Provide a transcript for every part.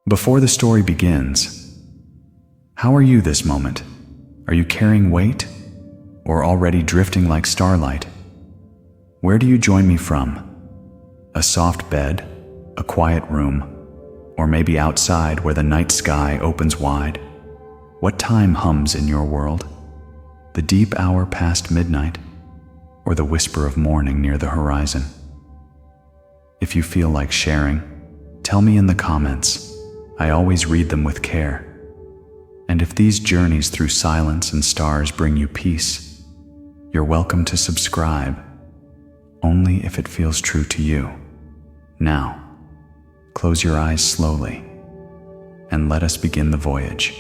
Before the story begins, how are you this moment? Are you carrying weight or already drifting like starlight? Where do you join me from? A soft bed, a quiet room, or maybe outside where the night sky opens wide? What time hums in your world? The deep hour past midnight, or the whisper of morning near the horizon? If you feel like sharing, tell me in the comments. I always read them with care. And if these journeys through silence and stars bring you peace, you're welcome to subscribe, only if it feels true to you. Now, close your eyes slowly, and let us begin the voyage.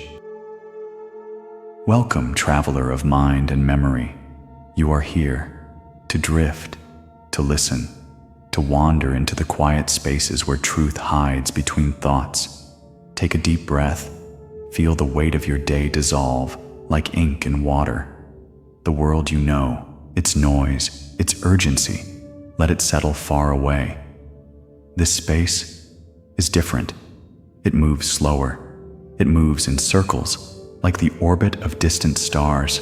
Welcome, traveler of mind and memory. You are here to drift, to listen, to wander into the quiet spaces where truth hides between thoughts. Take a deep breath. Feel the weight of your day dissolve like ink in water. The world you know, its noise, its urgency, let it settle far away. This space is different. It moves slower. It moves in circles, like the orbit of distant stars.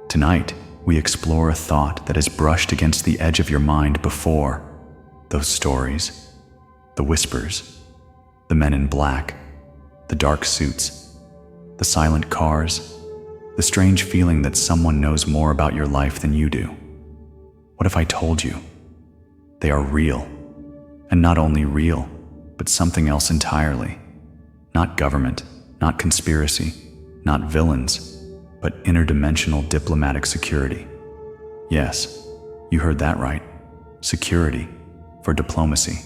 Tonight, we explore a thought that has brushed against the edge of your mind before. Those stories, the whispers, the men in black, the dark suits, the silent cars, the strange feeling that someone knows more about your life than you do. What if I told you? They are real, and not only real, but something else entirely. Not government, not conspiracy, not villains, but interdimensional diplomatic security. Yes, you heard that right. Security for diplomacy.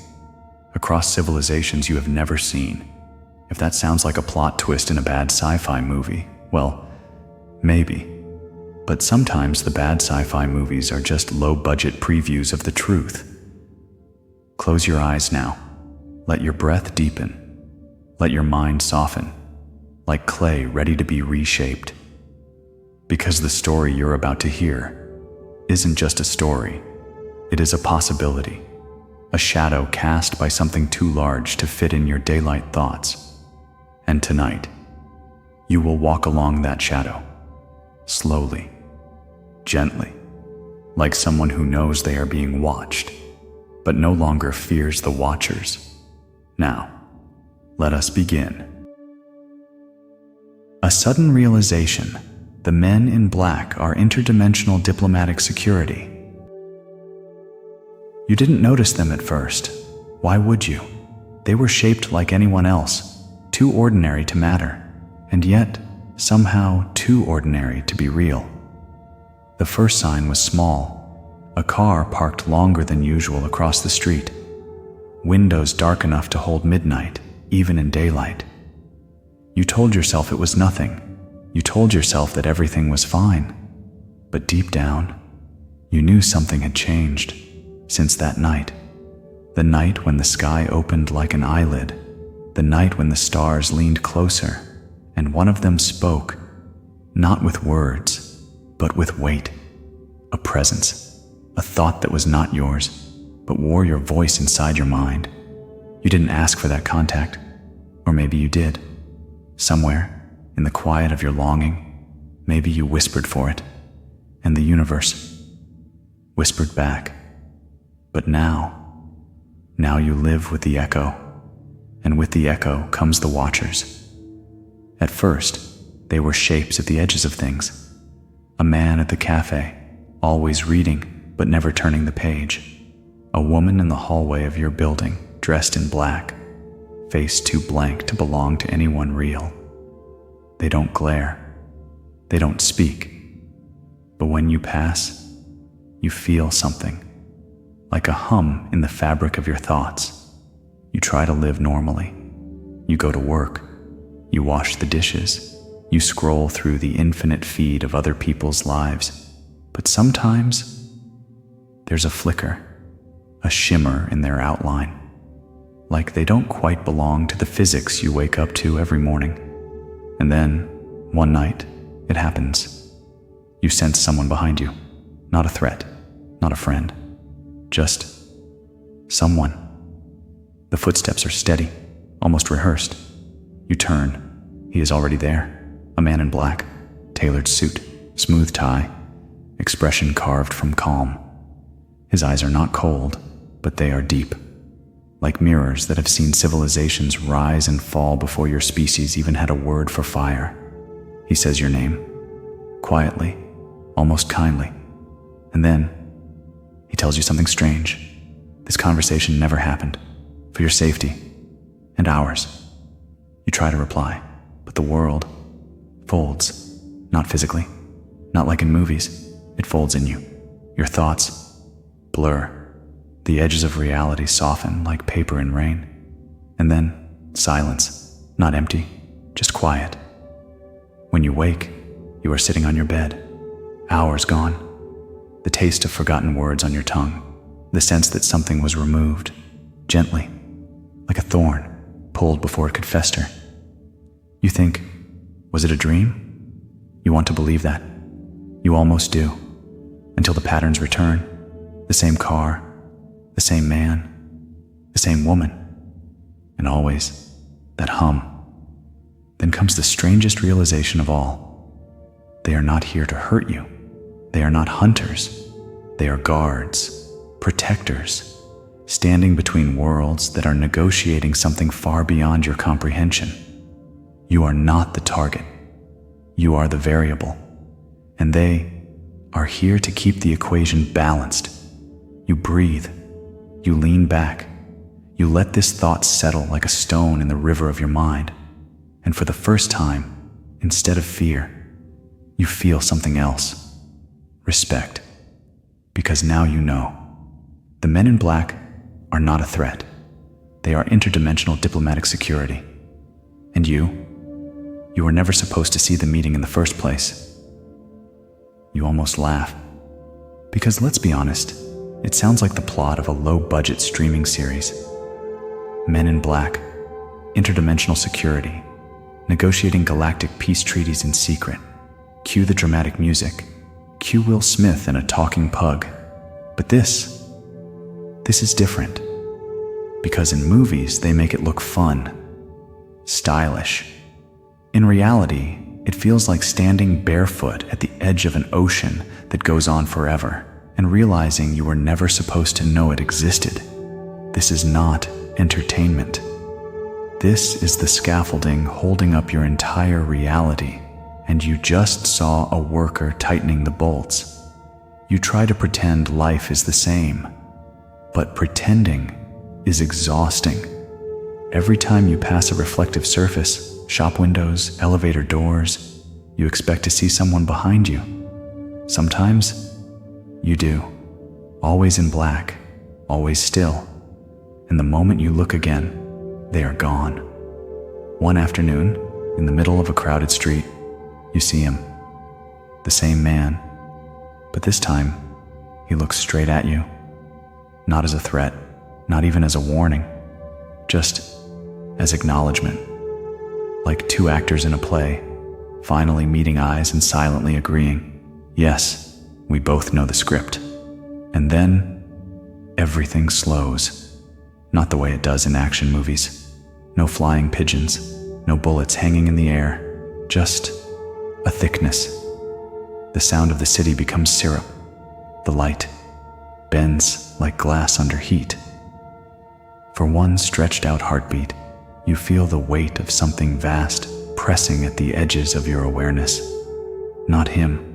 Across civilizations you have never seen. If that sounds like a plot twist in a bad sci-fi movie, well, maybe. But sometimes the bad sci-fi movies are just low-budget previews of the truth. Close your eyes now. Let your breath deepen. Let your mind soften, like clay ready to be reshaped. Because the story you're about to hear isn't just a story. It is a possibility, a shadow cast by something too large to fit in your daylight thoughts. And tonight, you will walk along that shadow, slowly, gently, like someone who knows they are being watched, but no longer fears the watchers. Now, let us begin. A sudden realization: the men in black are interdimensional diplomatic security. You didn't notice them at first. Why would you? They were shaped like anyone else. Too ordinary to matter, and yet somehow too ordinary to be real. The first sign was small, a car parked longer than usual across the street, windows dark enough to hold midnight, even in daylight. You told yourself it was nothing. You told yourself that everything was fine. But deep down, you knew something had changed since that night. The night when the sky opened like an eyelid. The night when the stars leaned closer, and one of them spoke, not with words, but with weight, a presence, a thought that was not yours, but wore your voice inside your mind. You didn't ask for that contact, or maybe you did. Somewhere, in the quiet of your longing, maybe you whispered for it, and the universe whispered back. But now you live with the echo. And with the echo comes the watchers. At first, they were shapes at the edges of things. A man at the cafe, always reading, but never turning the page. A woman in the hallway of your building, dressed in black, face too blank to belong to anyone real. They don't glare. They don't speak. But when you pass, you feel something, like a hum in the fabric of your thoughts. You try to live normally. You go to work. You wash the dishes. You scroll through the infinite feed of other people's lives. But sometimes, there's a flicker, a shimmer in their outline, like they don't quite belong to the physics you wake up to every morning. And then, one night, it happens. You sense someone behind you. Not a threat, not a friend, just someone. The footsteps are steady, almost rehearsed. You turn. He is already there. A man in black, tailored suit, smooth tie, expression carved from calm. His eyes are not cold, but they are deep, like mirrors that have seen civilizations rise and fall before your species even had a word for fire. He says your name, quietly, almost kindly, and then he tells you something strange. This conversation never happened, for your safety, and ours. You try to reply, but the world folds, not physically, not like in movies. It folds in you. Your thoughts blur. The edges of reality soften like paper in rain. And then silence, not empty, just quiet. When you wake, you are sitting on your bed, hours gone. The taste of forgotten words on your tongue, the sense that something was removed, gently, like a thorn, pulled before it could fester. You think, was it a dream? You want to believe that. You almost do, until the patterns return. The same car, the same man, the same woman, and always that hum. Then comes the strangest realization of all. They are not here to hurt you. They are not hunters. They are guards, protectors, standing between worlds that are negotiating something far beyond your comprehension. You are not the target. You are the variable, and they are here to keep the equation balanced. You breathe. You lean back. You let this thought settle like a stone in the river of your mind. And for the first time, instead of fear, you feel something else. Respect. Because now you know. The men in black are not a threat. They are interdimensional diplomatic security. And you were never supposed to see the meeting in the first place. You almost laugh. Because let's be honest, it sounds like the plot of a low-budget streaming series. Men in black, interdimensional security, negotiating galactic peace treaties in secret. Cue the dramatic music. Cue Will Smith and a talking pug. But this is different. Because in movies, they make it look fun, stylish. In reality, it feels like standing barefoot at the edge of an ocean that goes on forever, and realizing you were never supposed to know it existed. This is not entertainment. This is the scaffolding holding up your entire reality, and you just saw a worker tightening the bolts. You try to pretend life is the same, but pretending is exhausting. Every time you pass a reflective surface, shop windows, elevator doors, you expect to see someone behind you. Sometimes, you do, always in black, always still. And the moment you look again, they are gone. One afternoon, in the middle of a crowded street, you see him. The same man, but this time, he looks straight at you. Not as a threat, not even as a warning, just as acknowledgement. Like two actors in a play, finally meeting eyes and silently agreeing, yes, we both know the script. And then, everything slows. Not the way it does in action movies. No flying pigeons, no bullets hanging in the air, just a thickness. The sound of the city becomes syrup. The light bends like glass under heat. For one stretched out heartbeat, you feel the weight of something vast pressing at the edges of your awareness. Not him.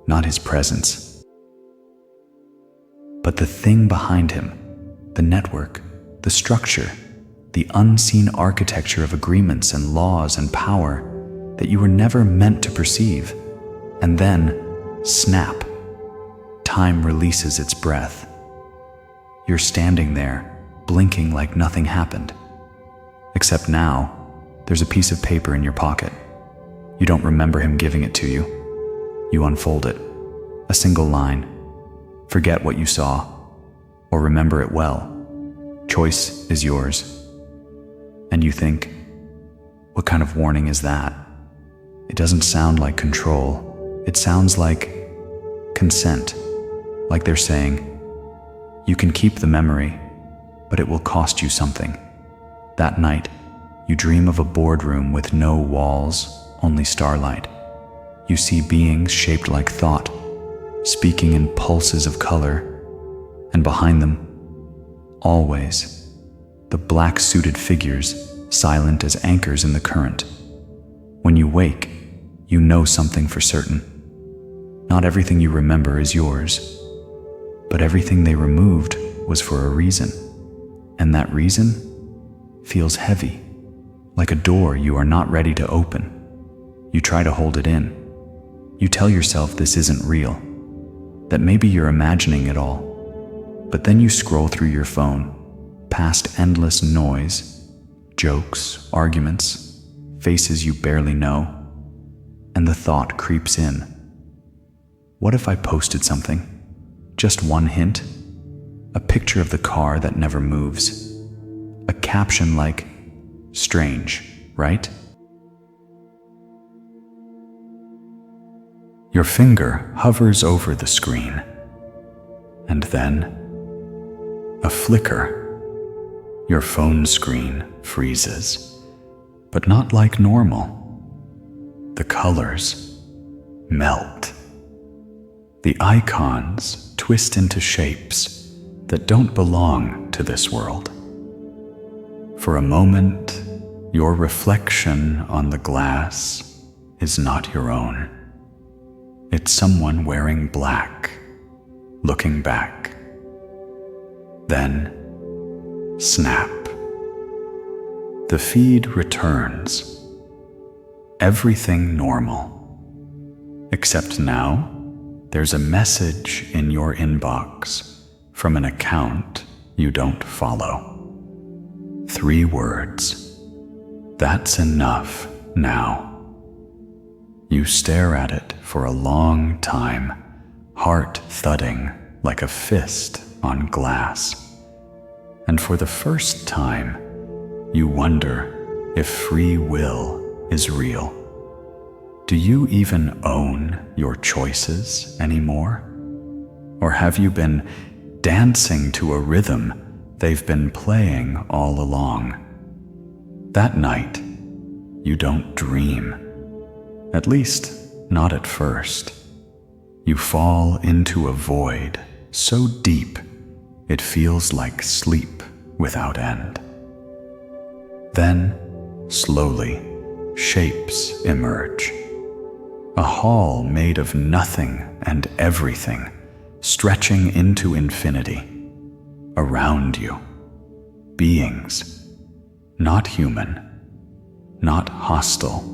Not his presence, but the thing behind him, the network, the structure, the unseen architecture of agreements and laws and power that you were never meant to perceive. And then, snap, time releases its breath. You're standing there, blinking like nothing happened. Except now, there's a piece of paper in your pocket. You don't remember him giving it to you. You unfold it. A single line. Forget what you saw, or remember it well. Choice is yours. And you think, what kind of warning is that? It doesn't sound like control. It sounds like consent. Like they're saying, you can keep the memory, but it will cost you something. That night, You dream of a boardroom with no walls, only starlight. You see beings shaped like thought, speaking in pulses of color, and behind them, always, the black-suited figures, silent as anchors in the current. When you wake, you know something for certain. Not everything you remember is yours, but everything they removed was for a reason, and that reason feels heavy, like a door you are not ready to open. You try to hold it in. You tell yourself this isn't real, that maybe you're imagining it all. But then you scroll through your phone, past endless noise, jokes, arguments, faces you barely know, and the thought creeps in. What if I posted something? Just one hint? A picture of the car that never moves. A caption like, "Strange, right?" Your finger hovers over the screen, and then a flicker. Your phone screen freezes, but not like normal. The colors melt. The icons twist into shapes that don't belong to this world. For a moment, your reflection on the glass is not your own. It's someone wearing black, looking back. Then, snap. The feed returns. Everything normal. Except now, there's a message in your inbox from an account you don't follow. 3 words. That's enough now. You stare at it for a long time, heart thudding like a fist on glass. And for the first time, you wonder if free will is real. Do you even own your choices anymore? Or have you been dancing to a rhythm they've been playing all along? That night, you don't dream. At least, not at first. You fall into a void so deep it feels like sleep without end. Then, slowly, shapes emerge. A hall made of nothing and everything, stretching into infinity. Around you, beings, not human, not hostile.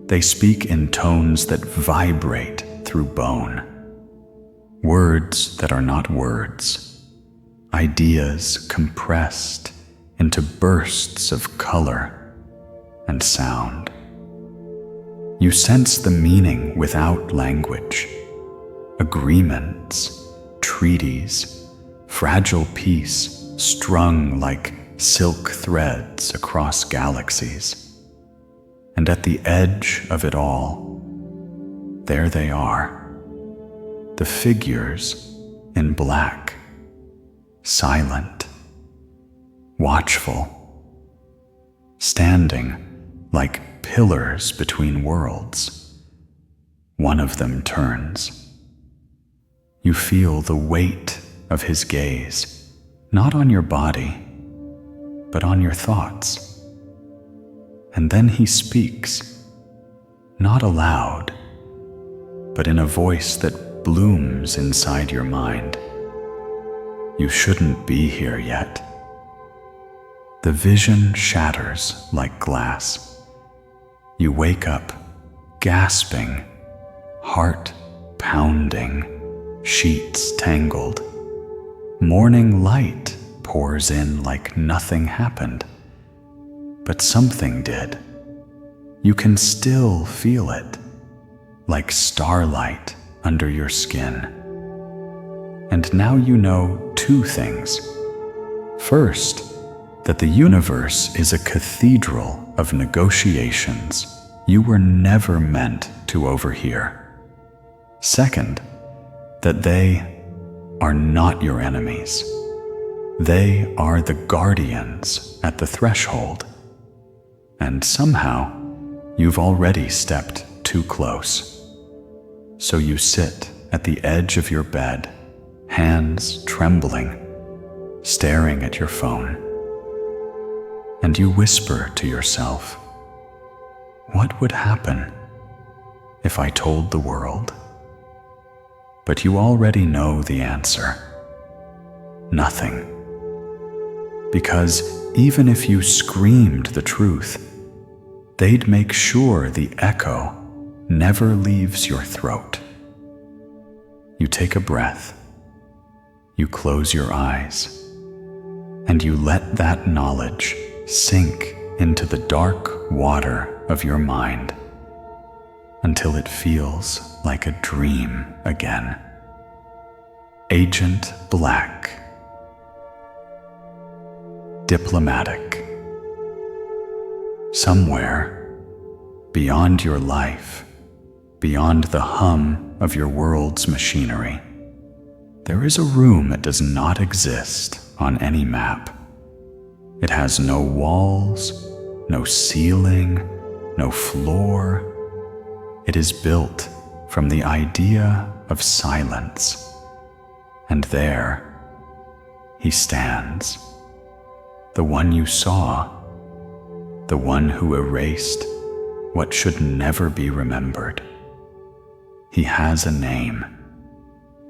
They speak in tones that vibrate through bone. Words that are not words. Ideas compressed into bursts of color and sound. You sense the meaning without language. Agreements, treaties, fragile peace strung like silk threads across galaxies. And at the edge of it all, there they are, the figures in black, silent, watchful, standing like pillars between worlds. One of them turns. You feel the weight of his gaze, not on your body, but on your thoughts. And then he speaks, not aloud, but in a voice that blooms inside your mind. You shouldn't be here yet. The vision shatters like glass. You wake up, gasping, heart pounding, sheets tangled. Morning light pours in like nothing happened. But something did. You can still feel it, like starlight under your skin. And now you know 2 things. First, that the universe is a cathedral of negotiations you were never meant to overhear. Second, that they are not your enemies. They are the guardians at the threshold. and somehow you've already stepped too close. So you sit at the edge of your bed, hands trembling, staring at your phone. And you whisper to yourself, what would happen if I told the world? But you already know the answer. Nothing. Because even if you screamed the truth, they'd make sure the echo never leaves your throat. You take a breath, you close your eyes, and you let that knowledge sink into the dark water of your mind until it feels like a dream again. Agent Black. Diplomatic. Somewhere beyond your life, beyond the hum of your world's machinery, there is a room that does not exist on any map. It has no walls, no ceiling, no floor. It is built from the idea of silence. And there he stands, the one you saw, the one who erased what should never be remembered. He has a name,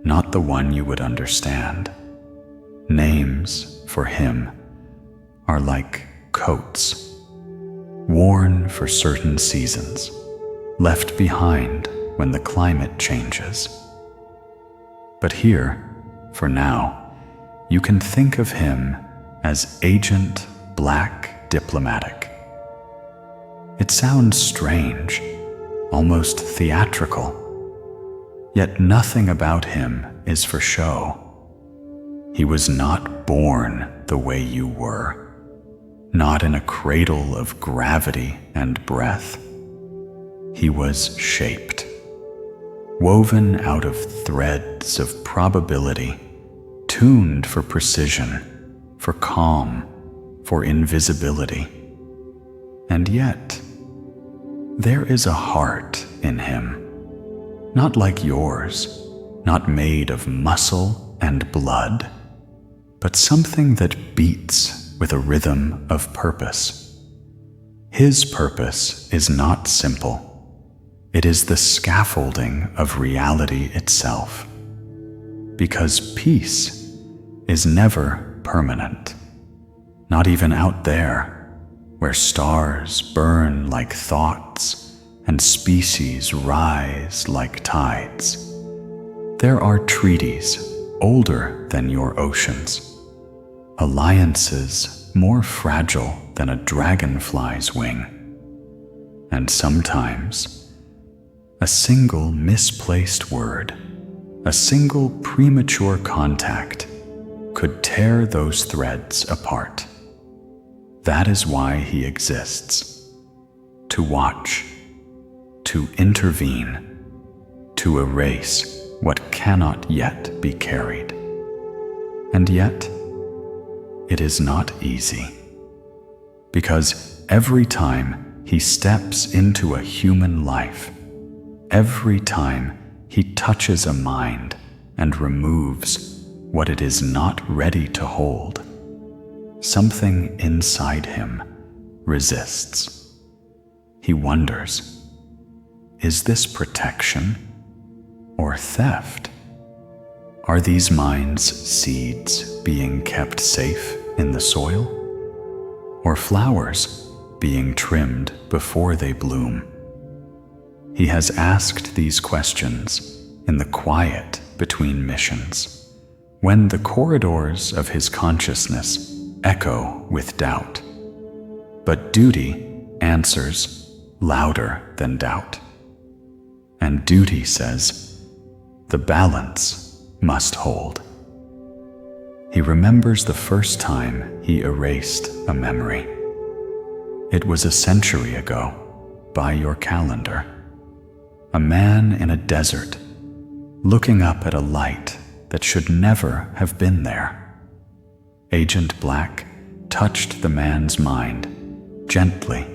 not the one you would understand. Names for him are like coats, worn for certain seasons, left behind when the climate changes. But here, for now, you can think of him as Agent Black Diplomatic. It sounds strange, almost theatrical, yet nothing about him is for show. He was not born the way you were, not in a cradle of gravity and breath. He was shaped, woven out of threads of probability, tuned for precision, for calm, for invisibility. And yet, there is a heart in him, not like yours, not made of muscle and blood, but something that beats with a rhythm of purpose. His purpose is not simple. It is the scaffolding of reality itself. Because peace is never permanent, not even out there, where stars burn like thoughts and species rise like tides. There are treaties older than your oceans, alliances more fragile than a dragonfly's wing. And sometimes, a single misplaced word, a single premature contact could tear those threads apart. That is why he exists. To watch, to intervene, to erase what cannot yet be carried. And yet, it is not easy. Because every time he steps into a human life, every time he touches a mind and removes what it is not ready to hold, something inside him resists. He wonders, is this protection or theft? Are these minds seeds being kept safe in the soil? Or flowers being trimmed before they bloom? He has asked these questions in the quiet between missions, when the corridors of his consciousness echo with doubt. But duty answers louder than doubt. And duty says, the balance must hold. He remembers the first time he erased a memory. It was a century ago, by your calendar. A man in a desert, looking up at a light that should never have been there. Agent Black touched the man's mind, gently,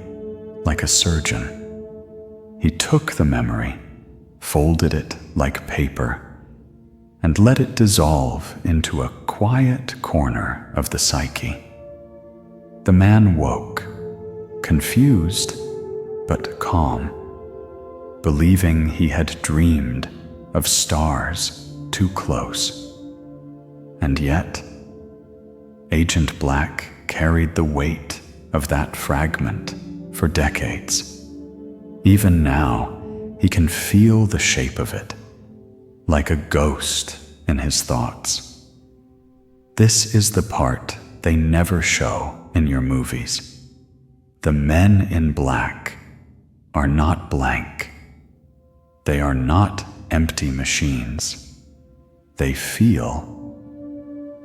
like a surgeon. He took the memory, folded it like paper, and let it dissolve into a quiet corner of the psyche. The man woke, confused but calm, believing he had dreamed of stars too close. And yet, Agent Black carried the weight of that fragment for decades. Even now, he can feel the shape of it, like a ghost in his thoughts. This is the part they never show in your movies. The men in black are not blank. They are not empty machines. They feel,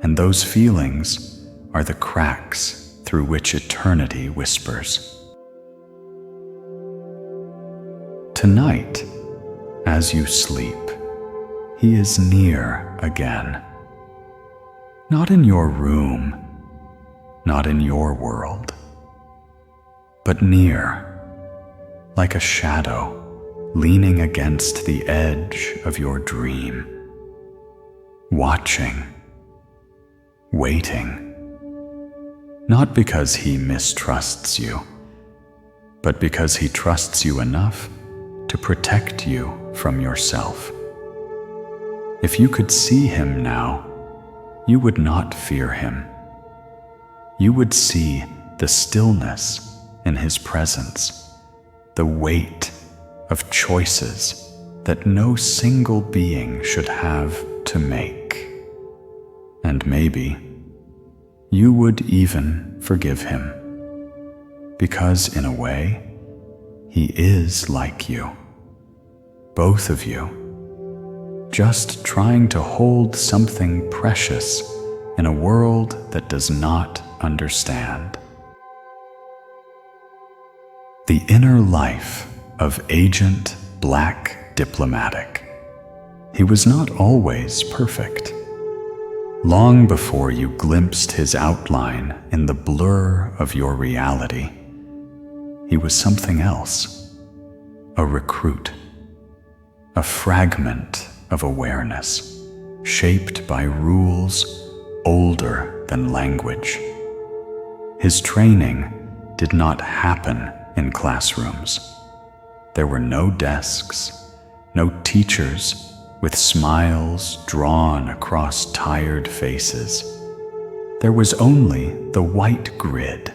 and those feelings are the cracks through which eternity whispers. Tonight, as you sleep, he is near again. Not in your room, not in your world, but near, like a shadow leaning against the edge of your dream, watching, waiting, not because he mistrusts you, but because he trusts you enough to protect you from yourself. If you could see him now, you would not fear him. You would see the stillness in his presence, the weight of choices that no single being should have to make. And maybe you would even forgive him, because in a way, he is like you. Both of you, just trying to hold something precious in a world that does not understand. The inner life of Agent Black Diplomatic. He was not always perfect. Long before you glimpsed his outline in the blur of your reality, he was something else, a recruit, a fragment of awareness shaped by rules older than language. His training did not happen in classrooms. There were no desks, no teachers with smiles drawn across tired faces. There was only the white grid,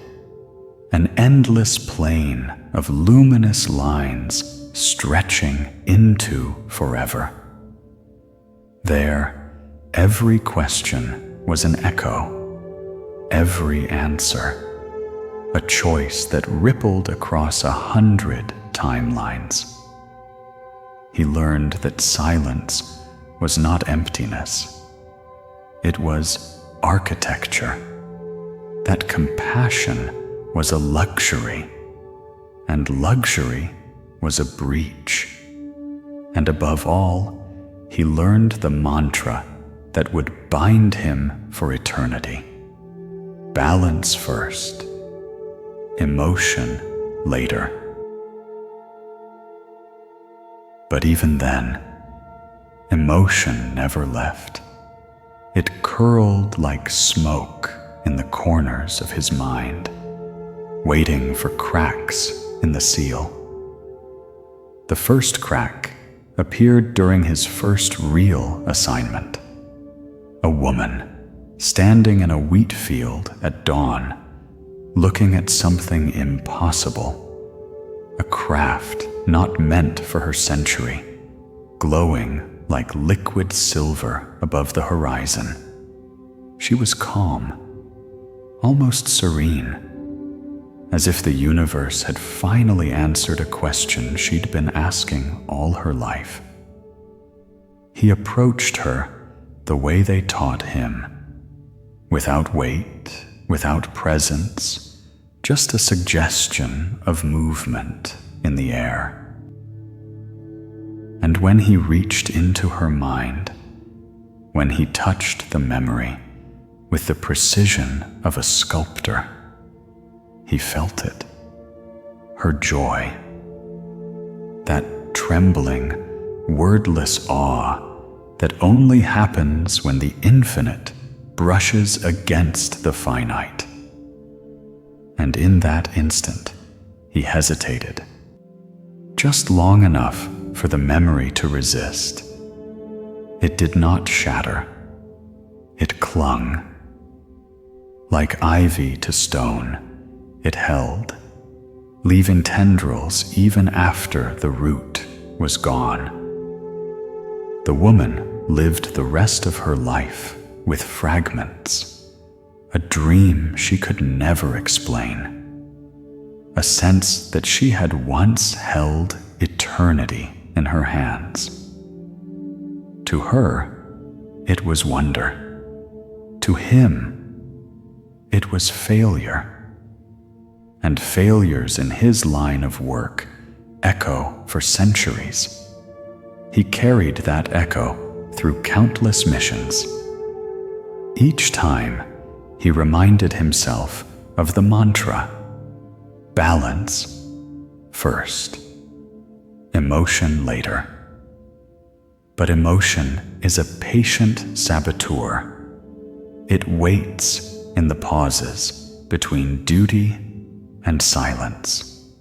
an endless plane of luminous lines stretching into forever. There, every question was an echo, every answer a choice that rippled across 100 timelines. He learned that silence was not emptiness. It was architecture, that compassion was a luxury, and luxury was a breach. And above all, he learned the mantra that would bind him for eternity. Balance first, emotion later. But even then, emotion never left. It curled like smoke in the corners of his mind, waiting for cracks in the seal. The first crack appeared during his first real assignment. A woman standing in a wheat field at dawn, looking at something impossible, a craft not meant for her century, glowing like liquid silver above the horizon. She was calm, almost serene, as if the universe had finally answered a question she'd been asking all her life. He approached her the way they taught him, without weight, without presence, just a suggestion of movement in the air. And when he reached into her mind, when he touched the memory with the precision of a sculptor, he felt it. her joy. That trembling, wordless awe that only happens when the infinite brushes against the finite. And in that instant, he hesitated, just long enough for the memory to resist. It did not shatter. It clung. Like ivy to stone, it held, leaving tendrils even after the root was gone. The woman lived the rest of her life with fragments, a dream she could never explain, a sense that she had once held eternity in her hands. To her, it was wonder. To him, it was failure. And failures in his line of work echo for centuries. He carried that echo through countless missions. Each time, he reminded himself of the mantra: balance first, emotion later. But emotion is a patient saboteur. It waits in the pauses between duty and silence.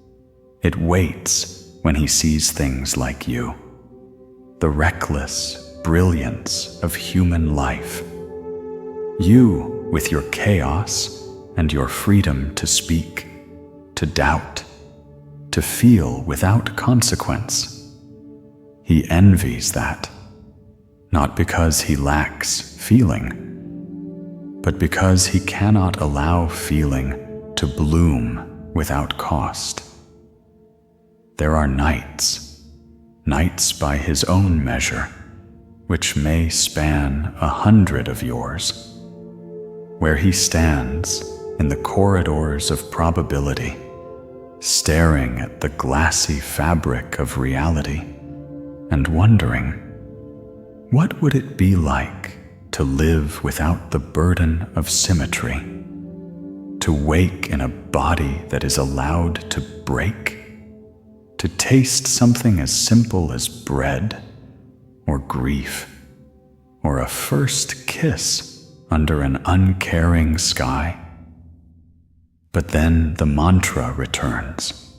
It waits when he sees things like you, the reckless brilliance of human life. You with your chaos and your freedom to speak, to doubt, to feel without consequence. He envies that, not because he lacks feeling, but because he cannot allow feeling to bloom without cost. There are nights by his own measure, which may span 100 of yours, where he stands in the corridors of probability, staring at the glassy fabric of reality and wondering, what would it be like to live without the burden of symmetry, to wake in a body that is allowed to break, to taste something as simple as bread, or grief, or a first kiss under an uncaring sky? But then the mantra returns: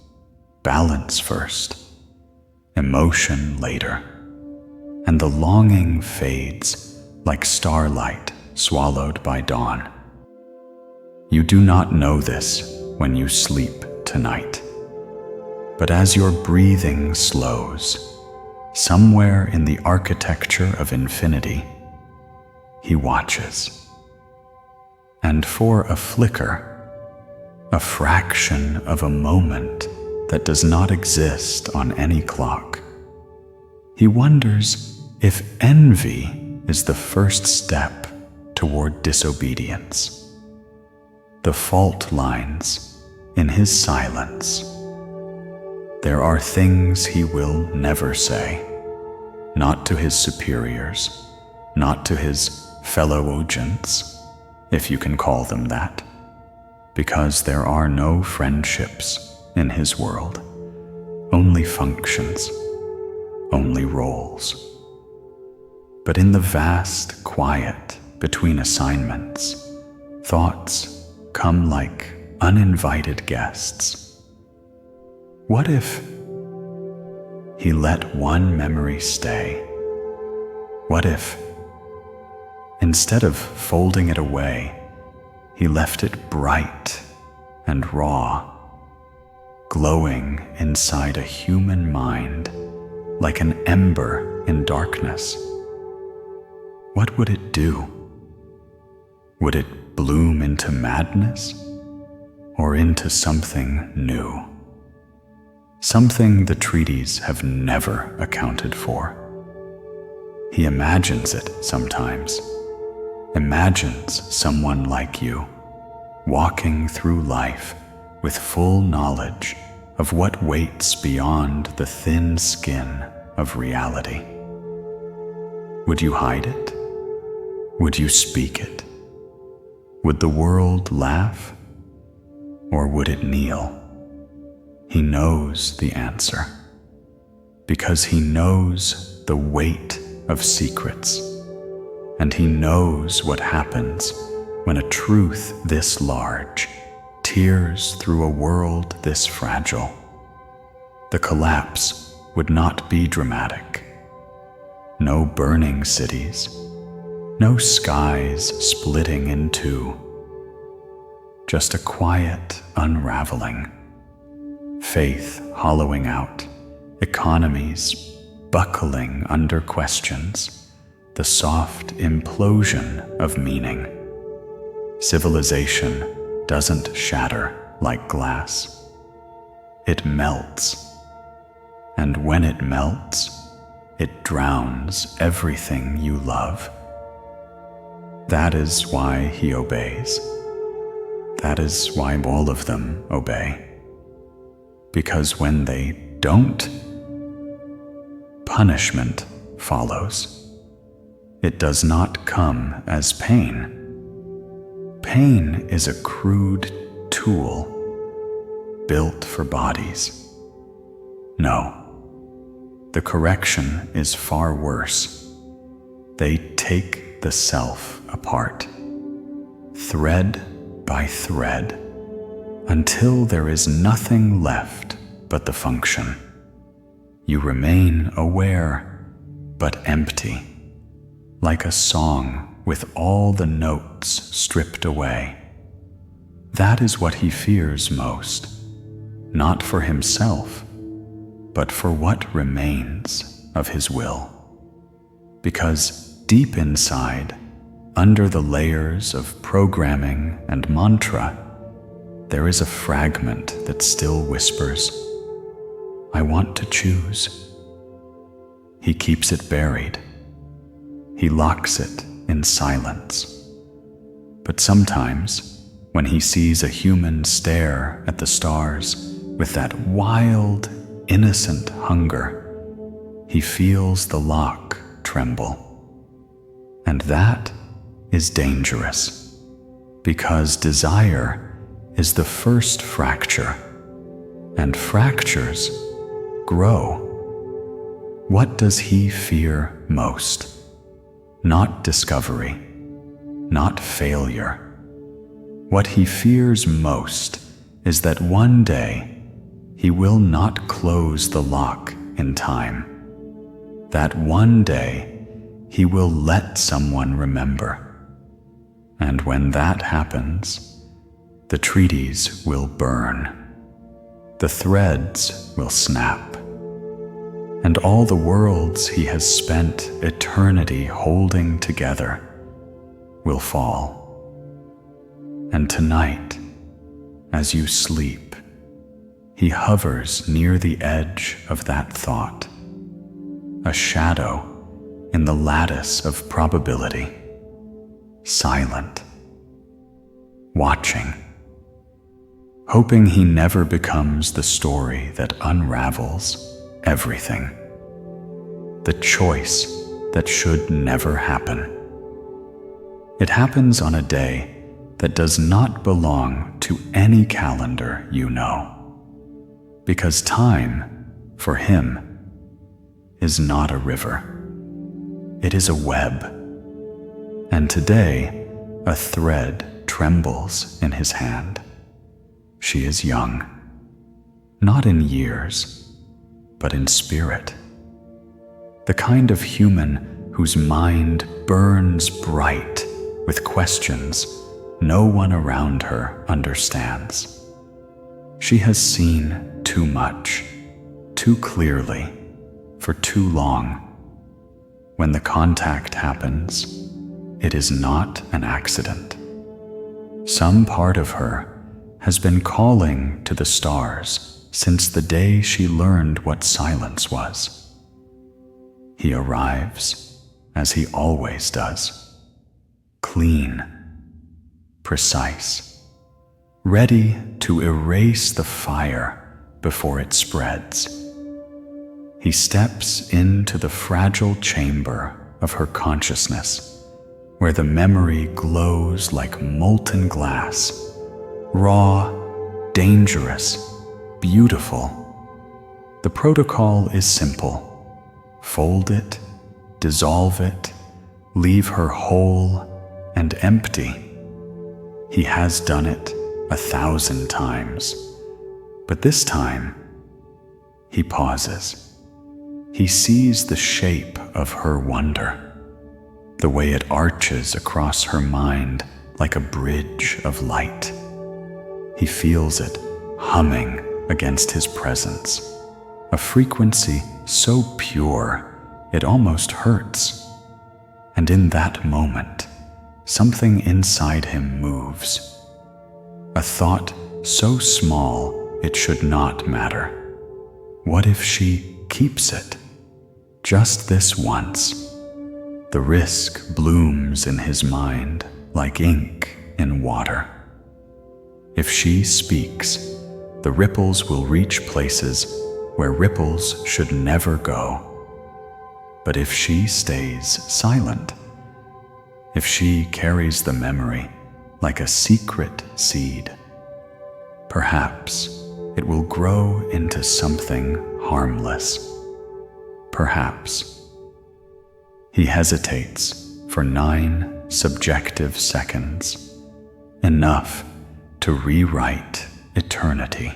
balance first, emotion later, and the longing fades like starlight swallowed by dawn. You do not know this when you sleep tonight, but as your breathing slows, somewhere in the architecture of infinity, he watches. And for a flicker, a fraction of a moment that does not exist on any clock, he wonders if envy is the first step toward disobedience. The fault lines in his silence. There are things he will never say, not to his superiors, not to his fellow agents, if you can call them that, because there are no friendships in his world, only functions, only roles. But in the vast quiet between assignments, thoughts come like uninvited guests. What if he let one memory stay? What if, instead of folding it away, he left it bright and raw, glowing inside a human mind like an ember in darkness? What would it do? Would it bloom into madness or into something new? Something the treaties have never accounted for. He imagines it sometimes, imagines someone like you, walking through life with full knowledge of what waits beyond the thin skin of reality. Would you hide it? Would you speak it? Would the world laugh? Or would it kneel? He knows the answer, because he knows the weight of secrets, and he knows what happens when a truth this large tears through a world this fragile. The collapse would not be dramatic. No burning cities, no skies splitting in two. Just a quiet unraveling, faith hollowing out, economies buckling under questions, the soft implosion of meaning. Civilization doesn't shatter like glass. It melts, and when it melts, it drowns everything you love. That is why he obeys. That is why all of them obey. Because when they don't, punishment follows. It does not come as pain. Pain is a crude tool built for bodies. No, the correction is far worse. They take the self apart, thread by thread, until there is nothing left but the function. You remain aware, but empty, like a song with all the notes stripped away. That is what he fears most, not for himself, but for what remains of his will. Because deep inside, under the layers of programming and mantra, there is a fragment that still whispers, "I want to choose." He keeps it buried. He locks it in silence. But sometimes, when he sees a human stare at the stars with that wild, innocent hunger, he feels the lock tremble. And that is dangerous, because desire is the first fracture, and fractures grow. What does he fear most? Not discovery, not failure. What he fears most is that one day he will not close the lock in time. That one day he will let someone remember. And when that happens, the treaties will burn, the threads will snap, and all the worlds he has spent eternity holding together will fall. And tonight, as you sleep, he hovers near the edge of that thought, a shadow in the lattice of probability, silent, watching, hoping he never becomes the story that unravels everything, the choice that should never happen. It happens on a day that does not belong to any calendar you know, because time, for him, is not a river. It is a web, and today a thread trembles in his hand. She is young, not in years, but in spirit. The kind of human whose mind burns bright with questions no one around her understands. She has seen too much, too clearly, for too long. When the contact happens, it is not an accident. Some part of her has been calling to the stars since the day she learned what silence was. He arrives, as he always does, clean, precise, ready to erase the fire before it spreads. He steps into the fragile chamber of her consciousness, where the memory glows like molten glass, raw, dangerous, beautiful. The protocol is simple. Fold it, dissolve it, leave her whole and empty. He has done it 1,000 times, but this time he pauses. He sees the shape of her wonder, the way it arches across her mind like a bridge of light. He feels it humming against his presence, a frequency so pure it almost hurts. And in that moment, something inside him moves. A thought so small it should not matter. What if she keeps it? Just this once. The risk blooms in his mind like ink in water. If she speaks, the ripples will reach places where ripples should never go. But if she stays silent, if she carries the memory like a secret seed, perhaps it will grow into something harmless. Perhaps. He hesitates for 9 subjective seconds, enough to rewrite eternity.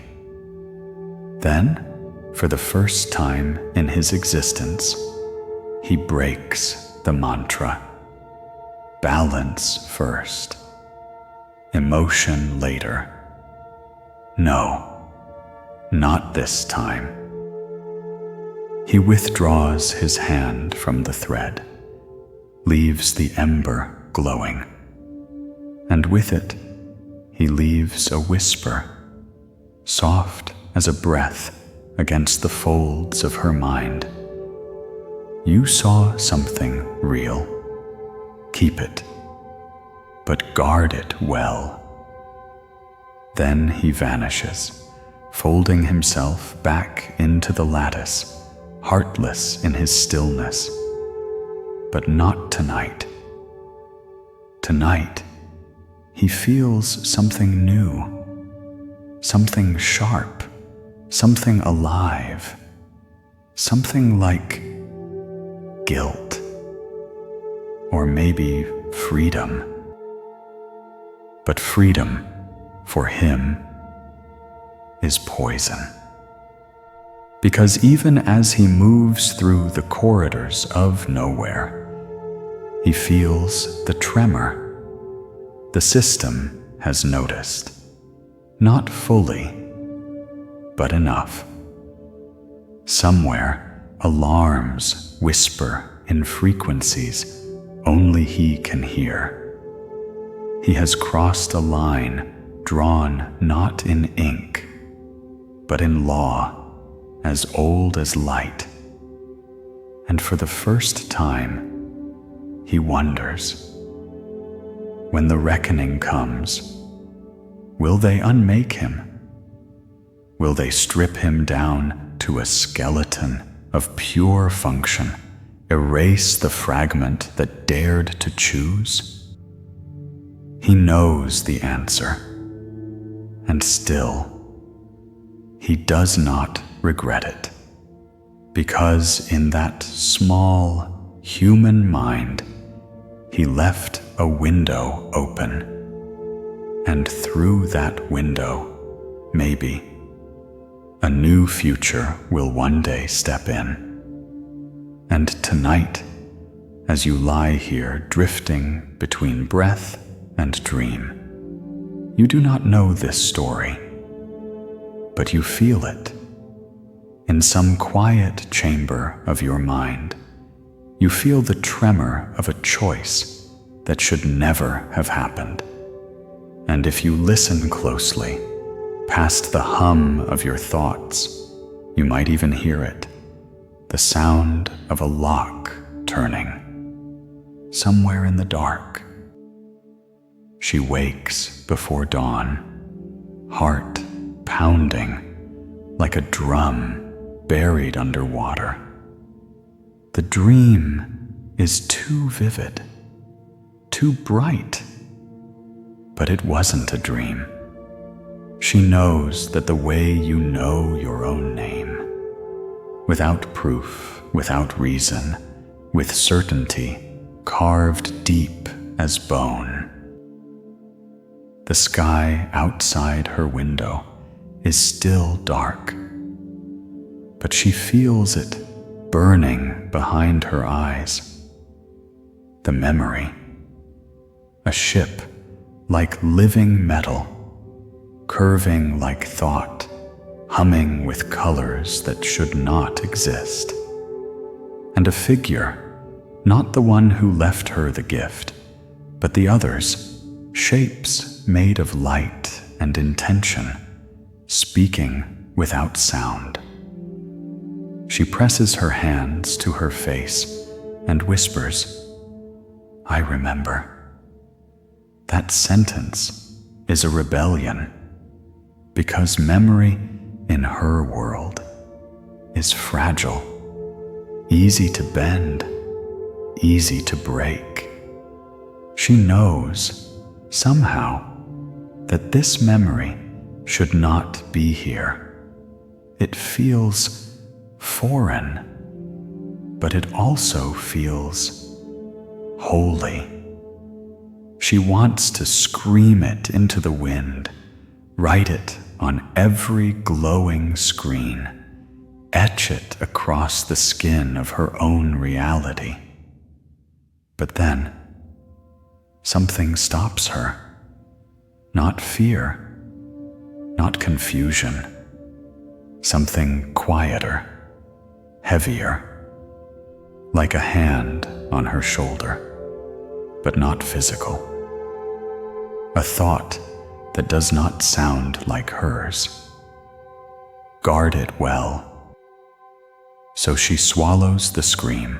Then, for the first time in his existence, he breaks the mantra. Balance first, emotion later. No, not this time. He withdraws his hand from the thread, leaves the ember glowing, and with it, he leaves a whisper, soft as a breath against the folds of her mind. You saw something real. Keep it, but guard it well. Then he vanishes, folding himself back into the lattice, heartless in his stillness. But not tonight. Tonight, he feels something new, something sharp, something alive, something like guilt, or maybe freedom. But freedom, for him, is poison. Because even as he moves through the corridors of nowhere, he feels the tremor. The system has noticed, not fully, but enough. Somewhere, alarms whisper in frequencies only he can hear. He has crossed a line drawn not in ink, but in law, as old as light. And for the first time, he wonders, when the reckoning comes, will they unmake him? Will they strip him down to a skeleton of pure function, erase the fragment that dared to choose? He knows the answer, and still, he does not regret it, because in that small human mind, he left a window open, and through that window, maybe, a new future will one day step in. And tonight, as you lie here drifting between breath and dream, you do not know this story, but you feel it. In some quiet chamber of your mind, you feel the tremor of a choice that should never have happened. And if you listen closely, past the hum of your thoughts, you might even hear it, the sound of a lock turning, somewhere in the dark. She wakes before dawn, heart pounding like a drum buried underwater. The dream is too vivid, too bright, but it wasn't a dream. She knows that the way you know your own name, without proof, without reason, with certainty, carved deep as bone. The sky outside her window is still dark, but she feels it burning behind her eyes. The memory, a ship like living metal, curving like thought, humming with colors that should not exist. And a figure, not the one who left her the gift, but the others, shapes made of light and intention, speaking without sound. She presses her hands to her face and whispers, "I remember." That sentence is a rebellion, because memory in her world is fragile, easy to bend, easy to break. She knows, somehow, that this memory should not be here. It feels foreign, but it also feels holy. She wants to scream it into the wind, write it on every glowing screen, etch it across the skin of her own reality. But then, something stops her. Not fear, not confusion, something quieter, heavier, like a hand on her shoulder, but not physical. A thought that does not sound like hers. Guard it well. So she swallows the scream,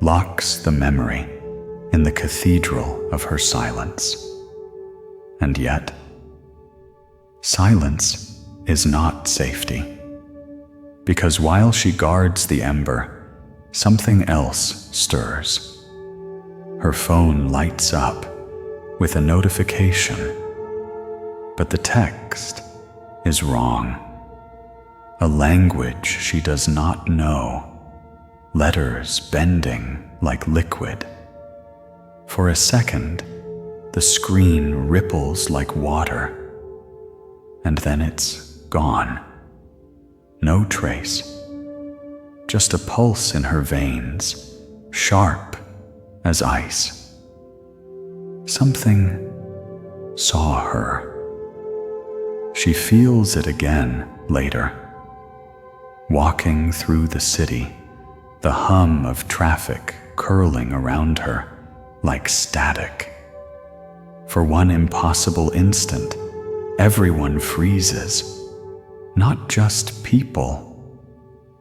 locks the memory in the cathedral of her silence. And yet, silence is not safety, because while she guards the ember, something else stirs. Her phone lights up with a notification, but the text is wrong. A language she does not know, letters bending like liquid. For a second, the screen ripples like water, and then it's gone. No trace, just a pulse in her veins, sharp as ice. Something saw her. She feels it again later. Walking through the city, the hum of traffic curling around her like static. For one impossible instant, everyone freezes. Not just people,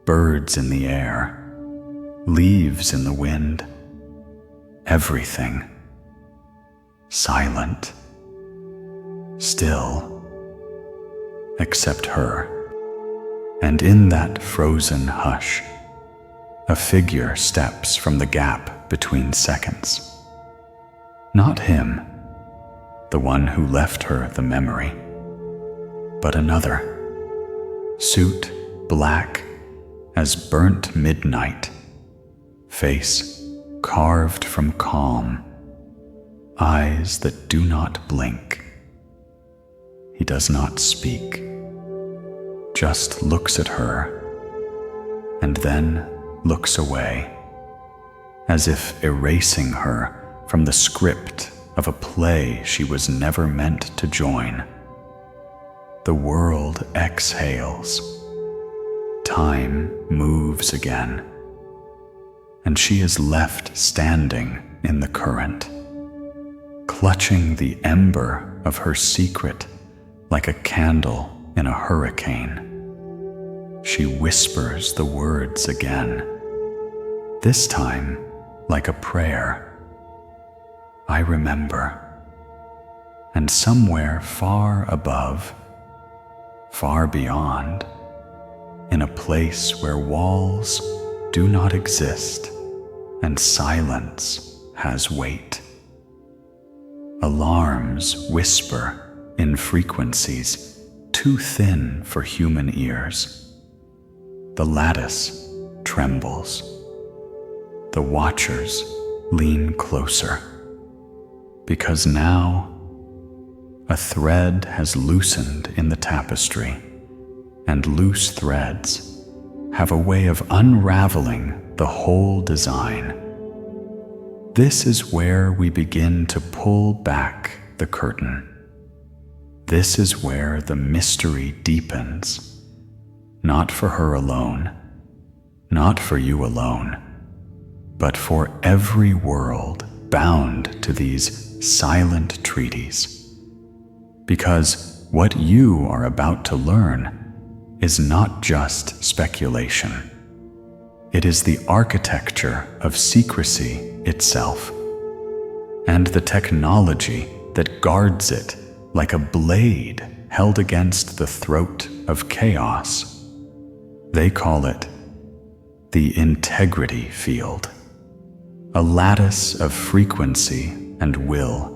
birds in the air, leaves in the wind, everything. Silent, still, except her. And in that frozen hush, a figure steps from the gap between seconds. Not him, the one who left her the memory, but another. Suit black as burnt midnight, face carved from calm, eyes that do not blink. He does not speak, just looks at her, and then looks away, as if erasing her from the script of a play she was never meant to join. The world exhales. Time moves again, and she is left standing in the current, clutching the ember of her secret like a candle in a hurricane. She whispers the words again, this time like a prayer. I remember. And somewhere far above, far beyond, in a place where walls do not exist and silence has weight, alarms whisper in frequencies too thin for human ears. The lattice trembles. The watchers lean closer, because now a thread has loosened in the tapestry, and loose threads have a way of unraveling the whole design. This is where we begin to pull back the curtain. This is where the mystery deepens, not for her alone, not for you alone, but for every world bound to these silent treaties. Because what you are about to learn is not just speculation. It is the architecture of secrecy itself, and the technology that guards it like a blade held against the throat of chaos. They call it the integrity field, a lattice of frequency and will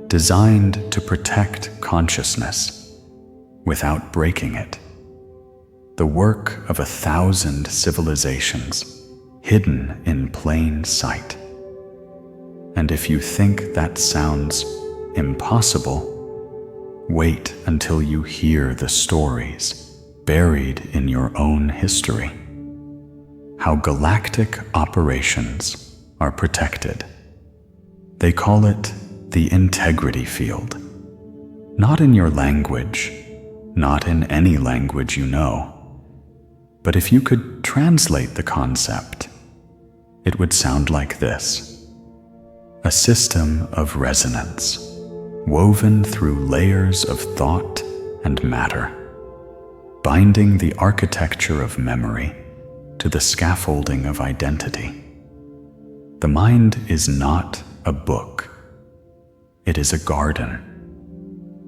designed to protect consciousness without breaking it. The work of 1,000 civilizations hidden in plain sight. And if you think that sounds impossible, wait until you hear the stories buried in your own history. How galactic operations are protected. They call it the integrity field. Not in your language, not in any language you know. But if you could translate the concept, it would sound like this: a system of resonance, woven through layers of thought and matter, binding the architecture of memory to the scaffolding of identity. The mind is not a book. It is a garden.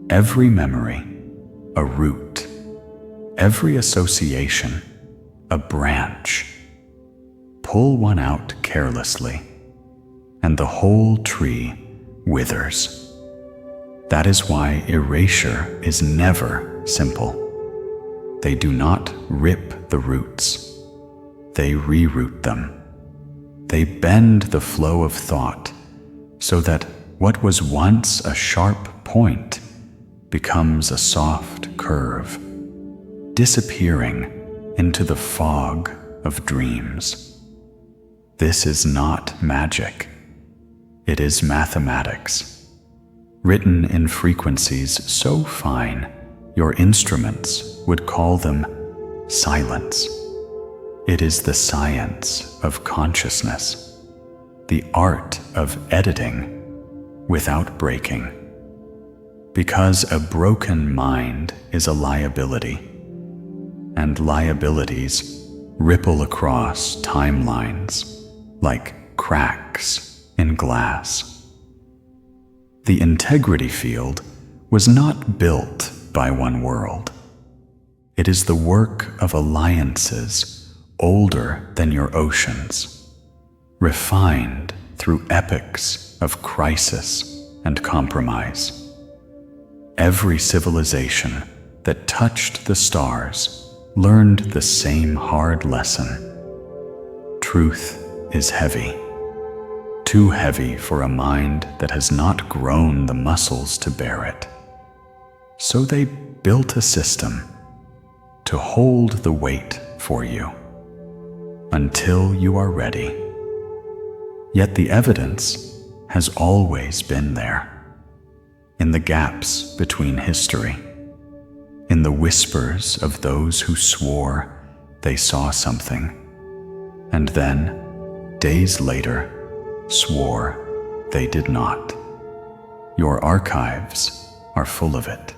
Every memory, a root. Every association, a branch. Pull one out carelessly, and the whole tree withers. That is why erasure is never simple. They do not rip the roots. They reroot them. They bend the flow of thought so that what was once a sharp point becomes a soft curve, disappearing into the fog of dreams. This is not magic. It is mathematics, written in frequencies so fine your instruments would call them silence. It is the science of consciousness, the art of editing without breaking. Because a broken mind is a liability, and liabilities ripple across timelines like cracks in glass. The integrity field was not built by one world. It is the work of alliances older than your oceans, refined through epochs of crisis and compromise. Every civilization that touched the stars learned the same hard lesson. Truth is heavy, too heavy for a mind that has not grown the muscles to bear it. So they built a system to hold the weight for you until you are ready. Yet the evidence has always been there, in the gaps between history, in the whispers of those who swore they saw something, and then, days later, swore they did not. Your archives are full of it.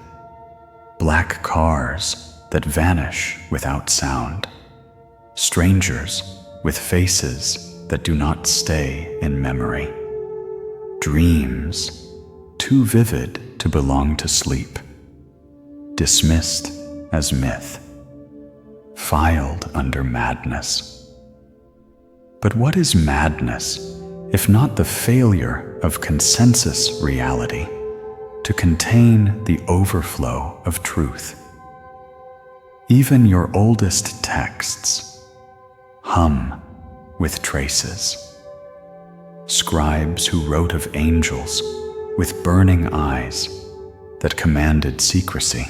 Black cars that vanish without sound. Strangers with faces that do not stay in memory. Dreams too vivid to belong to sleep. Dismissed as myth. Filed under madness. But what is madness if not the failure of consensus reality to to contain the overflow of truth. Even your oldest texts hum with traces. Scribes who wrote of angels with burning eyes that commanded secrecy.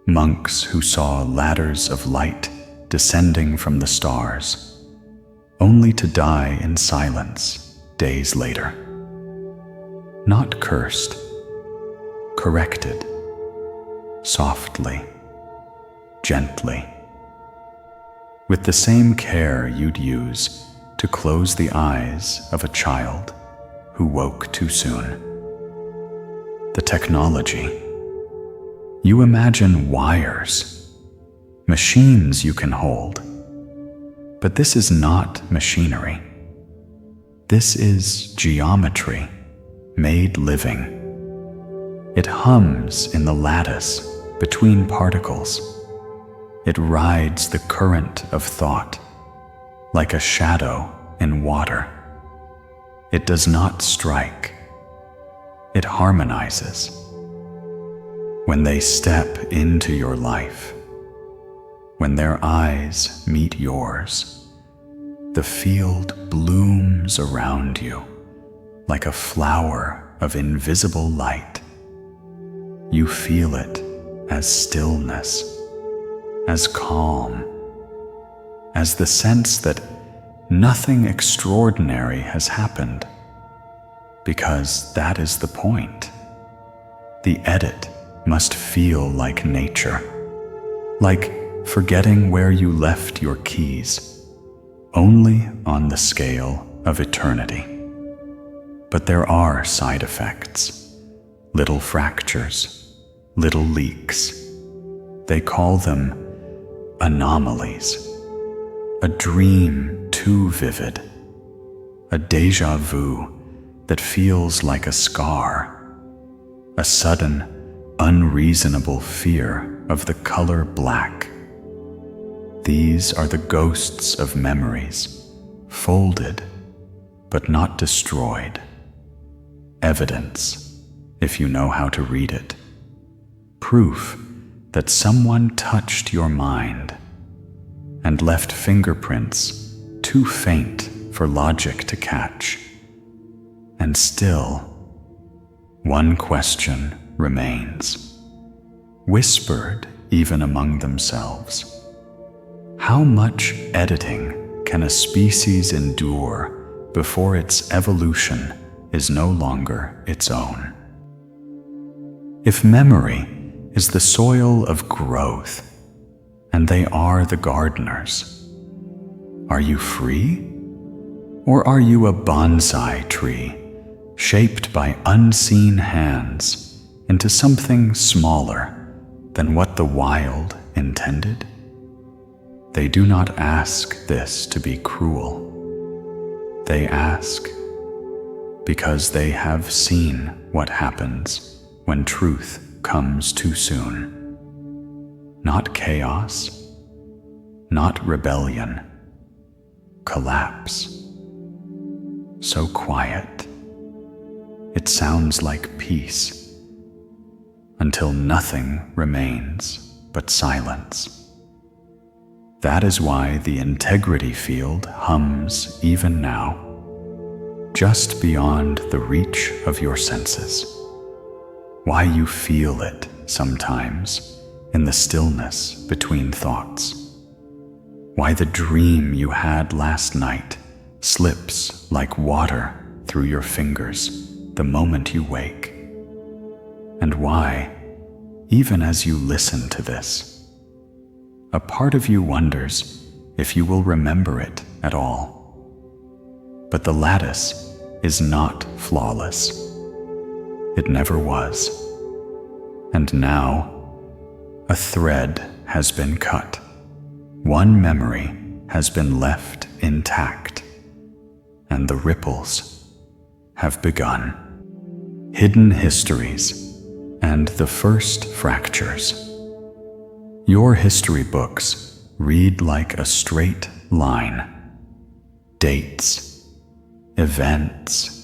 Monks who saw ladders of light descending from the stars, only to die in silence days later. Not cursed, corrected, softly, gently, with the same care you'd use to close the eyes of a child who woke too soon. The technology. You imagine wires, machines you can hold. But this is not machinery. This is geometry made living. It hums in the lattice between particles. It rides the current of thought like a shadow in water. It does not strike. It harmonizes. When they step into your life, when their eyes meet yours, the field blooms around you like a flower of invisible light. You feel it as stillness, as calm, as the sense that nothing extraordinary has happened, because that is the point. The edit must feel like nature, like forgetting where you left your keys, only on the scale of eternity. But there are side effects, little fractures, little leaks. They call them anomalies, a dream too vivid, a déjà vu that feels like a scar, a sudden, unreasonable fear of the color black. These are the ghosts of memories, folded but not destroyed. Evidence, if you know how to read it. Proof that someone touched your mind and left fingerprints too faint for logic to catch. And still, one question remains, whispered even among themselves. How much editing can a species endure before its evolution is no longer its own? If memory is the soil of growth, and they are the gardeners, are you free? Or are you a bonsai tree, shaped by unseen hands into something smaller than what the wild intended? They do not ask this to be cruel. They ask because they have seen what happens when truth comes too soon. Not chaos, not rebellion, collapse. So quiet. It sounds like peace, until nothing remains but silence. That is why the integrity field hums even now, just beyond the reach of your senses. Why you feel it sometimes in the stillness between thoughts. Why the dream you had last night slips like water through your fingers the moment you wake. And why, even as you listen to this, a part of you wonders if you will remember it at all. But the lattice is not flawless. It never was. And now, a thread has been cut. One memory has been left intact, and the ripples have begun. Hidden histories and the first fractures. Your history books read like a straight line. Dates, events,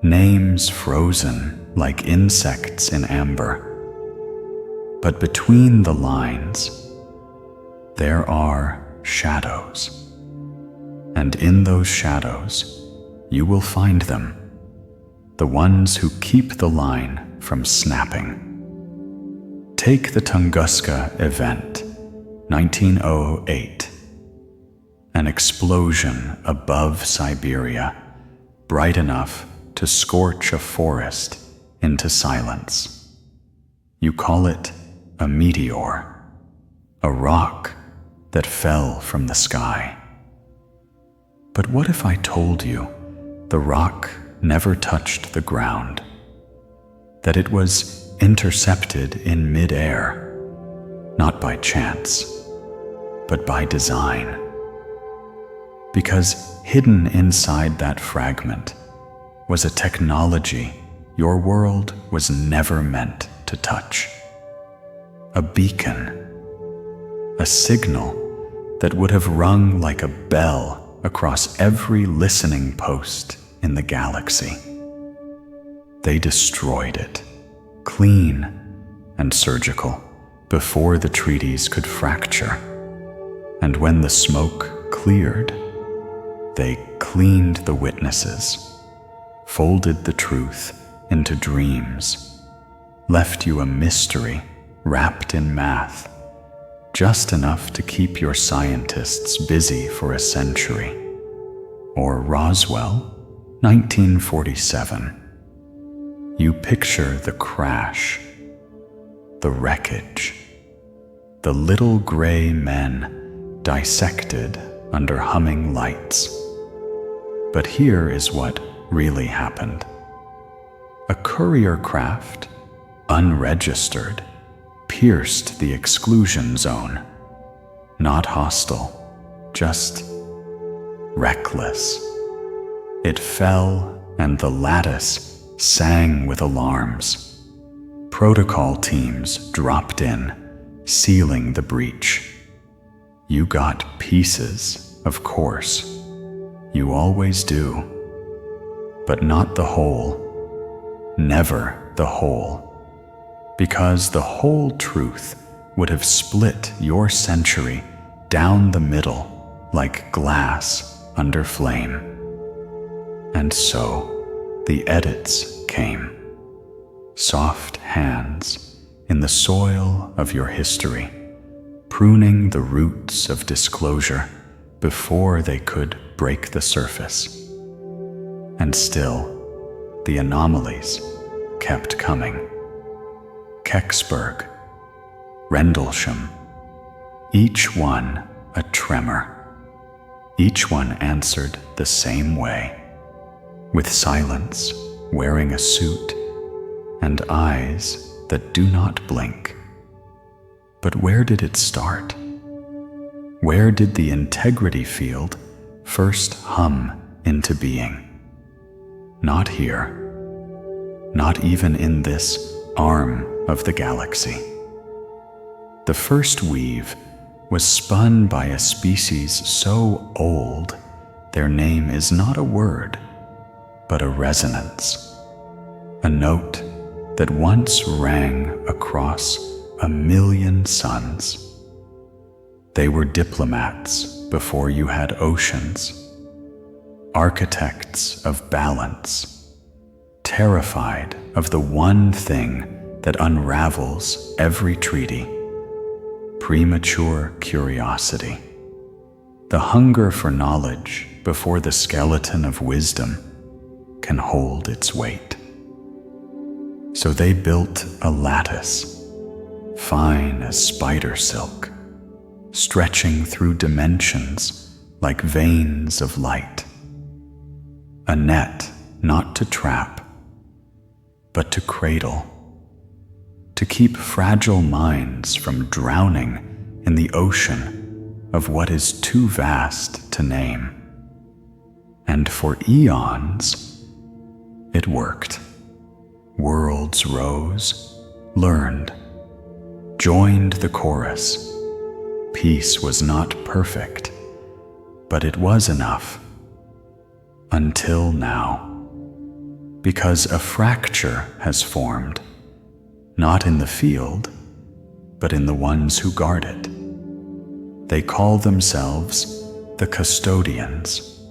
names frozen like insects in amber. But between the lines, there are shadows. And in those shadows, you will find them, the ones who keep the line from snapping. Take the Tunguska event, 1908. An explosion above Siberia, bright enough to scorch a forest into silence. You call it a meteor, a rock that fell from the sky. But what if I told you the rock never touched the ground, that it was intercepted in mid-air, not by chance, but by design? Because hidden inside that fragment was a technology your world was never meant to touch. A beacon, a signal that would have rung like a bell across every listening post in the galaxy. They destroyed it, clean and surgical, before the treaties could fracture. And when the smoke cleared, they cleaned the witnesses, folded the truth into dreams, left you a mystery wrapped in math, just enough to keep your scientists busy for a century. Or Roswell, 1947. You picture the crash, the wreckage, the little gray men dissected under humming lights. But here is what really happened. A courier craft, unregistered, pierced the exclusion zone. Not hostile, just reckless. It fell, and the lattice sang with alarms. Protocol teams dropped in, sealing the breach. You got pieces, of course. You always do. But not the whole. Never the whole. Because the whole truth would have split your century down the middle like glass under flame. And so the edits came. Soft hands in the soil of your history, pruning the roots of disclosure before they could break the surface. And still, the anomalies kept coming. Kecksburg, Rendlesham, each one a tremor. Each one answered the same way, with silence, wearing a suit, and eyes that do not blink. But where did it start? Where did the integrity field first hum into being? Not here. Not even in this arm of the galaxy. The first weave was spun by a species so old their name is not a word, but a resonance, a note that once rang across 1,000,000 suns. They were diplomats before you had oceans, architects of balance, terrified of the one thing that unravels every treaty: premature curiosity, the hunger for knowledge before the skeleton of wisdom can hold its weight. So they built a lattice, fine as spider silk, stretching through dimensions like veins of light. A net not to trap, but to cradle, to keep fragile minds from drowning in the ocean of what is too vast to name. And for eons, it worked. Worlds rose, learned, joined the chorus. Peace was not perfect, but it was enough. Until now. because a fracture has formed, not in the field, but in the ones who guard it. They call themselves the Custodians.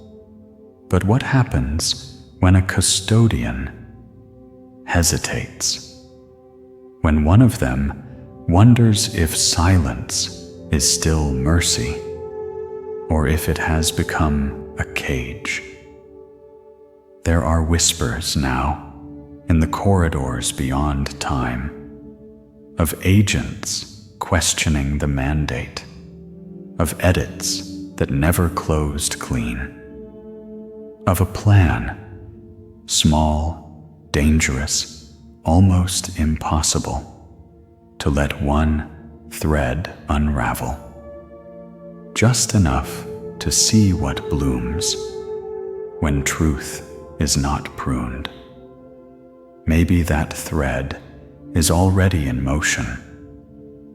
But what happens when a custodian hesitates? When one of them wonders if silence is still mercy, or if it has become a cage. There are whispers now in the corridors beyond time, of agents questioning the mandate, of edits that never closed clean, of a plan, small, dangerous, almost impossible, to let one thread unravel, just enough to see what blooms when truth is not pruned. Maybe that thread is already in motion.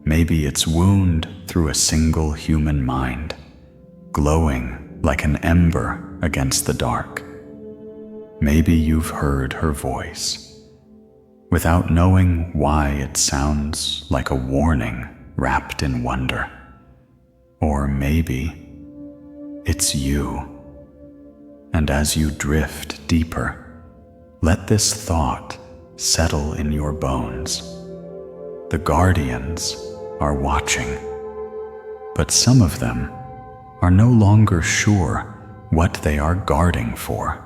Maybe it's wound through a single human mind, glowing like an ember against the dark. Maybe you've heard her voice, without knowing why it sounds like a warning wrapped in wonder. Or maybe it's you. And as you drift deeper, let this thought settle in your bones. The guardians are watching, but some of them are no longer sure what they are guarding for.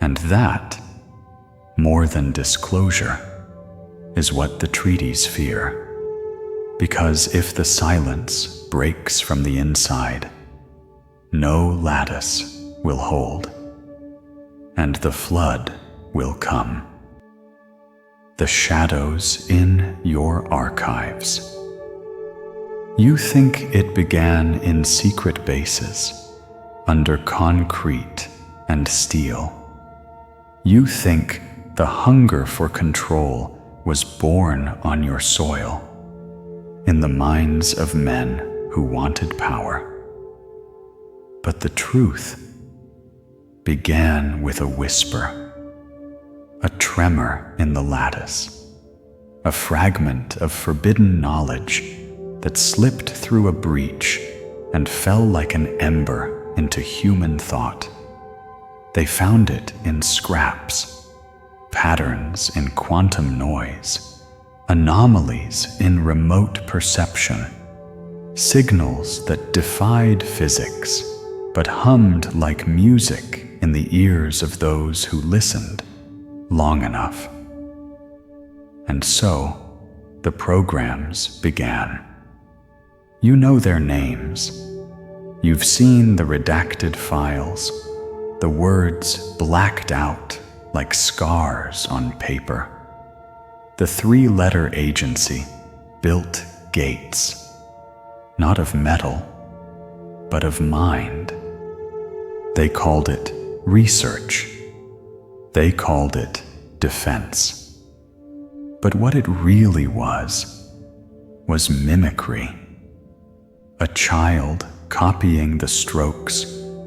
And that, more than disclosure, is what the treaties fear. Because if the silence breaks from the inside, no lattice will hold, and the flood will come. The shadows in your archives. You think it began in secret bases, under concrete and steel. You think the hunger for control was born on your soil, in the minds of men who wanted power. But the truth began with a whisper, a tremor in the lattice, a fragment of forbidden knowledge that slipped through a breach and fell like an ember into human thought. They found it in scraps, patterns in quantum noise, anomalies in remote perception, signals that defied physics but hummed like music in the ears of those who listened long enough. And so the programs began. You know their names. You've seen the redacted files, the words blacked out like scars on paper. The three-letter agency built gates, not of metal, but of mind. They called it research. They called it defense. But what it really was mimicry. A child copying the strokes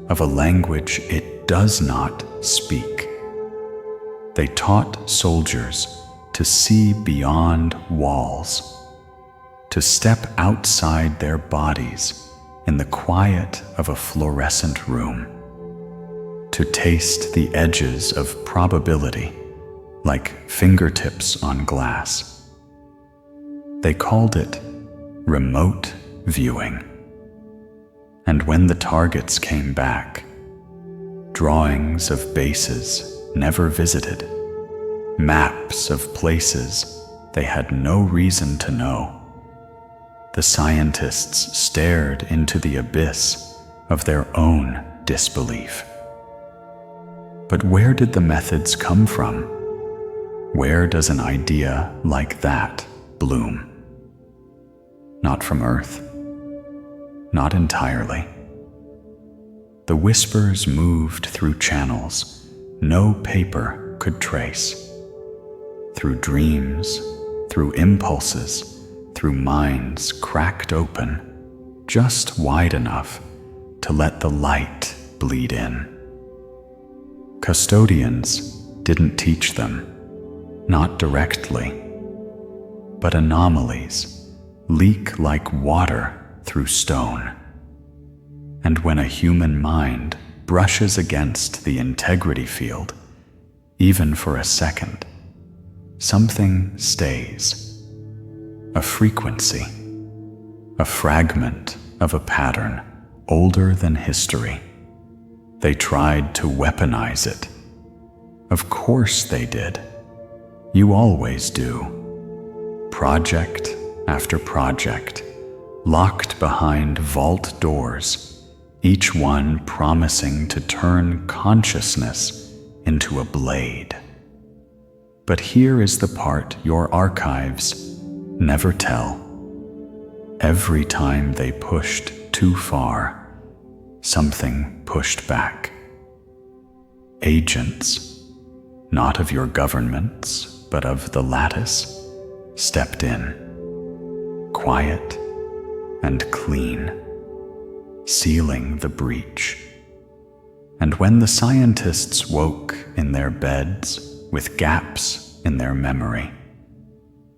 of a language it does not speak. They taught soldiers to see beyond walls, to step outside their bodies in the quiet of a fluorescent room, to taste the edges of probability like fingertips on glass. They called it remote viewing. And when the targets came back, drawings of bases never visited, maps of places they had no reason to know, the scientists stared into the abyss of their own disbelief. But where did the methods come from? Where does an idea like that bloom? Not from Earth. Not entirely. The whispers moved through channels no paper could trace. Through dreams, through impulses, through minds cracked open, just wide enough to let the light bleed in. Custodians didn't teach them, not directly. But anomalies leak like water through stone. And when a human mind brushes against the integrity field, even for a second, something stays. A frequency, a fragment of a pattern older than history. They tried to weaponize it. Of course they did. You always do. Project after project, locked behind vault doors, each one promising to turn consciousness into a blade. But here is the part your archives never tell. Every time they pushed too far, something pushed back. Agents, not of your governments, but of the lattice, stepped in, quiet and clean, sealing the breach. And when the scientists woke in their beds with gaps in their memory,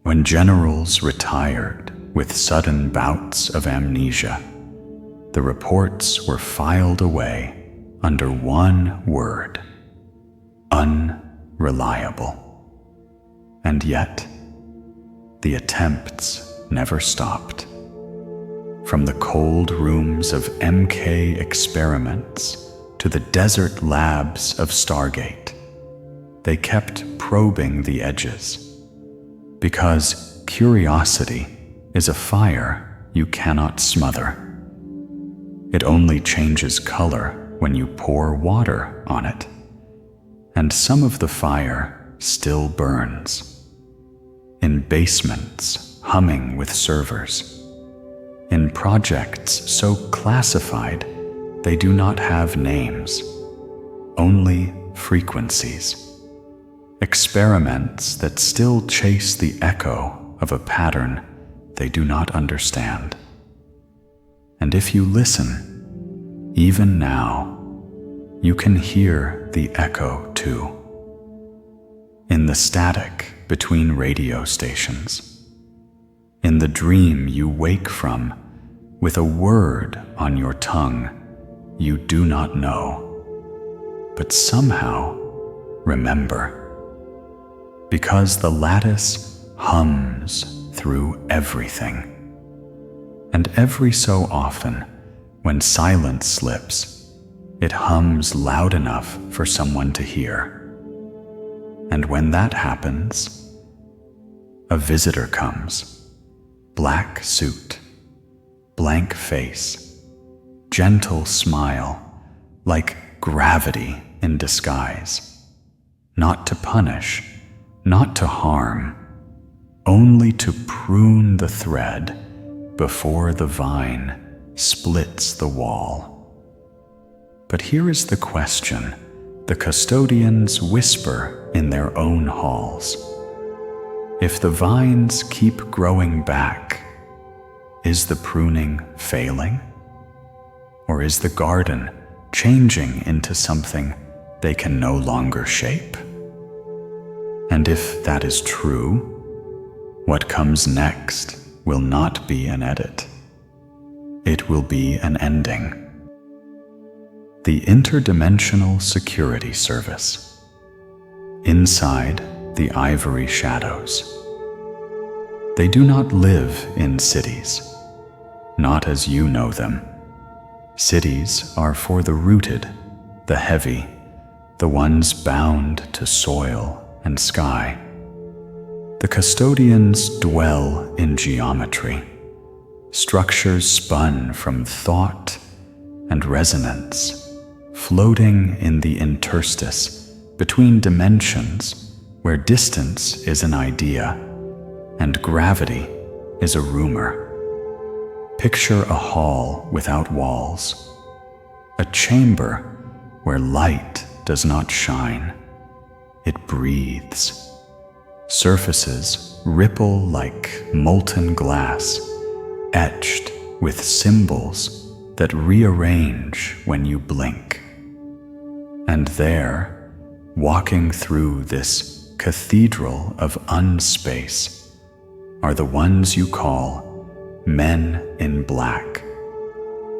when generals retired with sudden bouts of amnesia, the reports were filed away under one word: unreliable. And yet, the attempts never stopped. From the cold rooms of MK experiments to the desert labs of Stargate, they kept probing the edges. Because curiosity is a fire you cannot smother. It only changes color when you pour water on it. And some of the fire still burns. In basements humming with servers. In projects so classified they do not have names, only frequencies. Experiments that still chase the echo of a pattern they do not understand. And if you listen, even now, you can hear the echo too. In the static between radio stations. In the dream you wake from with a word on your tongue you do not know, but somehow remember. Because the lattice hums through everything. And every so often, when silence slips, it hums loud enough for someone to hear. And when that happens, a visitor comes, black suit, blank face, gentle smile, like gravity in disguise, not to punish, not to harm, only to prune the thread before the vine splits the wall. But here is the question the custodians whisper in their own halls. If the vines keep growing back, is the pruning failing? Or is the garden changing into something they can no longer shape? And if that is true, what comes next will not be an edit. It will be an ending. The Interdimensional Security Service. Inside the ivory shadows. They do not live in cities, not as you know them. Cities are for the rooted, the heavy, the ones bound to soil and sky. The custodians dwell in geometry, structures spun from thought and resonance, floating in the interstice between dimensions where distance is an idea and gravity is a rumor. Picture a hall without walls, a chamber where light does not shine. It breathes. Surfaces ripple like molten glass, etched with symbols that rearrange when you blink. And there, walking through this cathedral of unspace are the ones you call men in black.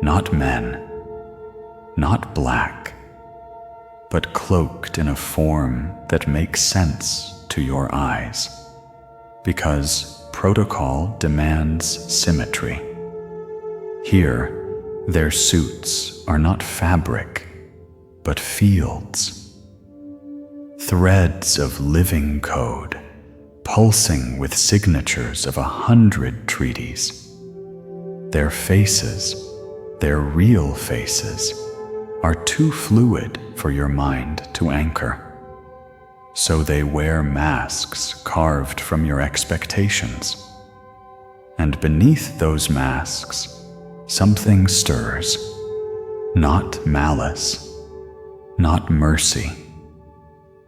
Not men, not black, but cloaked in a form that makes sense to your eyes, because protocol demands symmetry. Here, their suits are not fabric, but fields, threads of living code, pulsing with signatures of 100 treaties. Their faces, their real faces, are too fluid for your mind to anchor. So they wear masks carved from your expectations. And beneath those masks, something stirs, not malice, not mercy,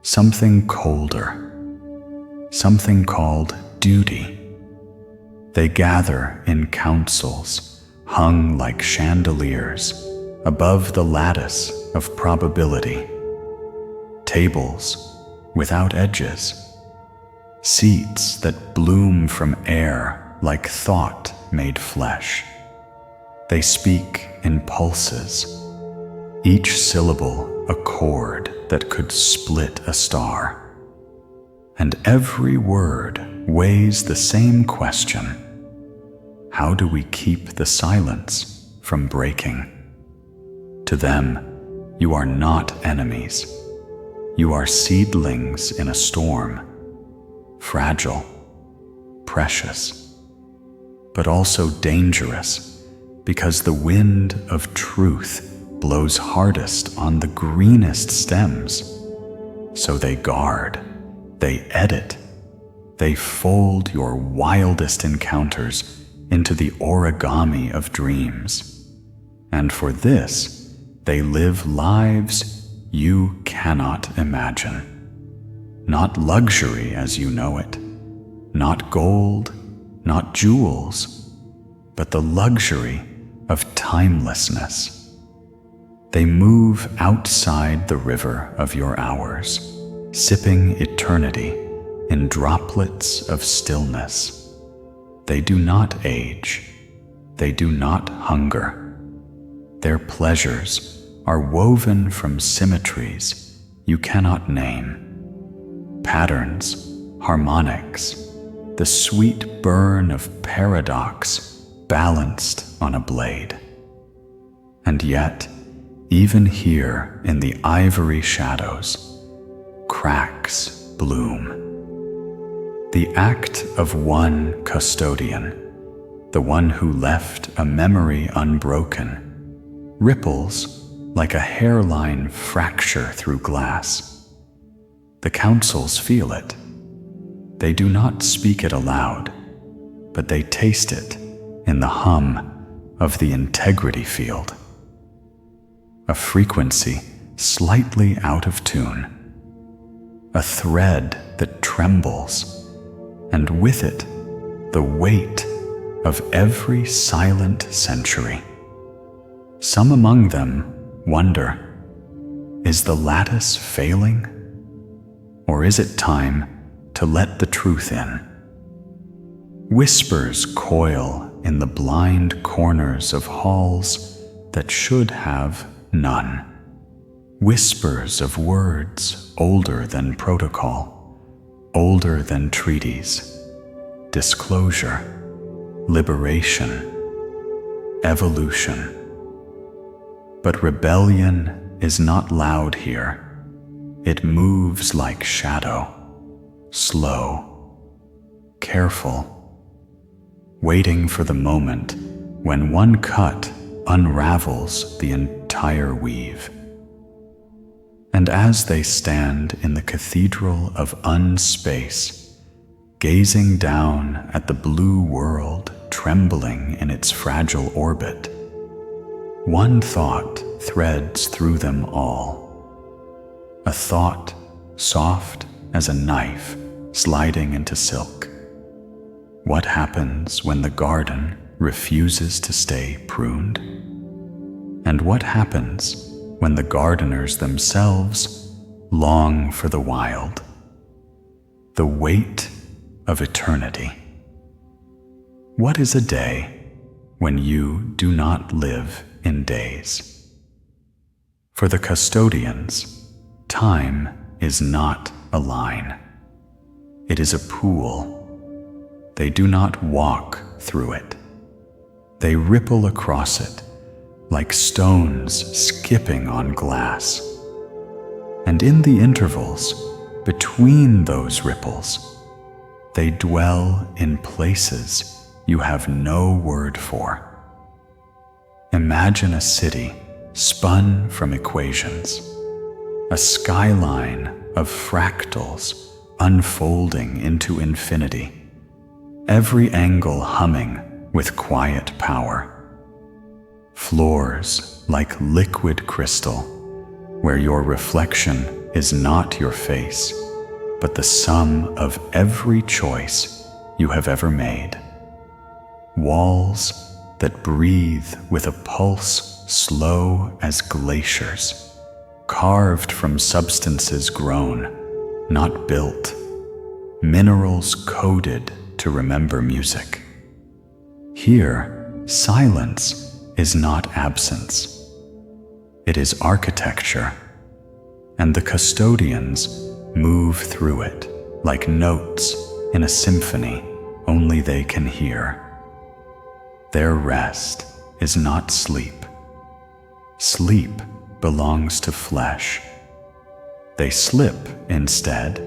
something colder, something called duty. They gather in councils, hung like chandeliers above the lattice of probability, tables without edges, seats that bloom from air like thought made flesh. They speak in pulses, each syllable a chord that could split a star. And every word weighs the same question: how do we keep the silence from breaking? To them, you are not enemies. You are seedlings in a storm, fragile, precious, but also dangerous, because the wind of truth blows hardest on the greenest stems. So they guard, they edit, they fold your wildest encounters into the origami of dreams. And for this, they live lives you cannot imagine. Not luxury as you know it, not gold, not jewels, but the luxury of timelessness. They move outside the river of your hours, sipping eternity in droplets of stillness. They do not age. They do not hunger. Their pleasures are woven from symmetries you cannot name. Patterns, harmonics, the sweet burn of paradox balanced on a blade. And yet, even here in the ivory shadows, cracks bloom. The act of one custodian, the one who left a memory unbroken, ripples like a hairline fracture through glass. The councils feel it. They do not speak it aloud, but they taste it in the hum of the integrity field. A frequency slightly out of tune, a thread that trembles, and with it, the weight of every silent century. Some among them wonder, is the lattice failing? Or is it time to let the truth in? Whispers coil in the blind corners of halls that should have none. Whispers of words older than protocol, older than treaties, disclosure, liberation, evolution. But rebellion is not loud here. It moves like shadow, slow, careful, waiting for the moment when one cut unravels the entire weave. And as they stand in the cathedral of unspace, gazing down at the blue world trembling in its fragile orbit, one thought threads through them all. A thought soft as a knife sliding into silk. What happens when the garden refuses to stay pruned? And what happens when the gardeners themselves long for the wild, the weight of eternity. What is a day when you do not live in days? For the custodians, time is not a line. It is a pool. They do not walk through it. They ripple across it like stones skipping on glass. And in the intervals between those ripples, they dwell in places you have no word for. Imagine a city spun from equations, a skyline of fractals unfolding into infinity, every angle humming with quiet power. Floors like liquid crystal, where your reflection is not your face, but the sum of every choice you have ever made. Walls that breathe with a pulse slow as glaciers, carved from substances grown, not built, minerals coded to remember music. Here, silence is not absence. It is architecture, and the custodians move through it like notes in a symphony only they can hear. Their rest is not sleep. Sleep belongs to flesh. They slip, instead,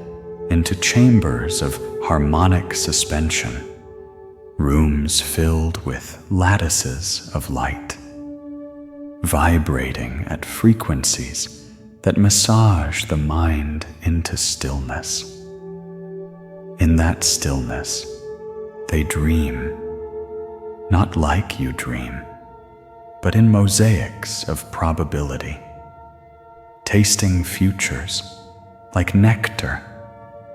into chambers of harmonic suspension, rooms filled with lattices of light, vibrating at frequencies that massage the mind into stillness. In that stillness, they dream, not like you dream, but in mosaics of probability, tasting futures like nectar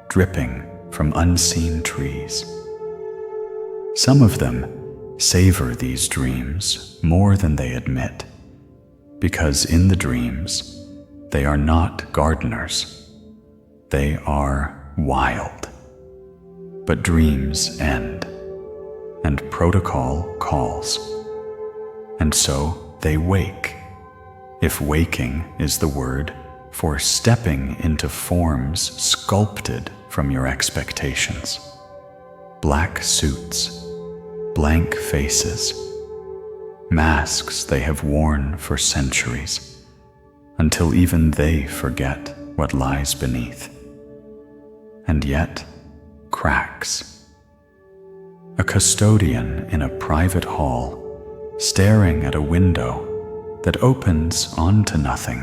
dripping from unseen trees. Some of them savor these dreams more than they admit, because in the dreams, they are not gardeners. They are wild. But dreams end, and protocol calls. And so they wake, if waking is the word for stepping into forms sculpted from your expectations. Black suits, blank faces, masks they have worn for centuries, until even they forget what lies beneath. And yet, cracks. A custodian in a private hall, staring at a window that opens onto nothing,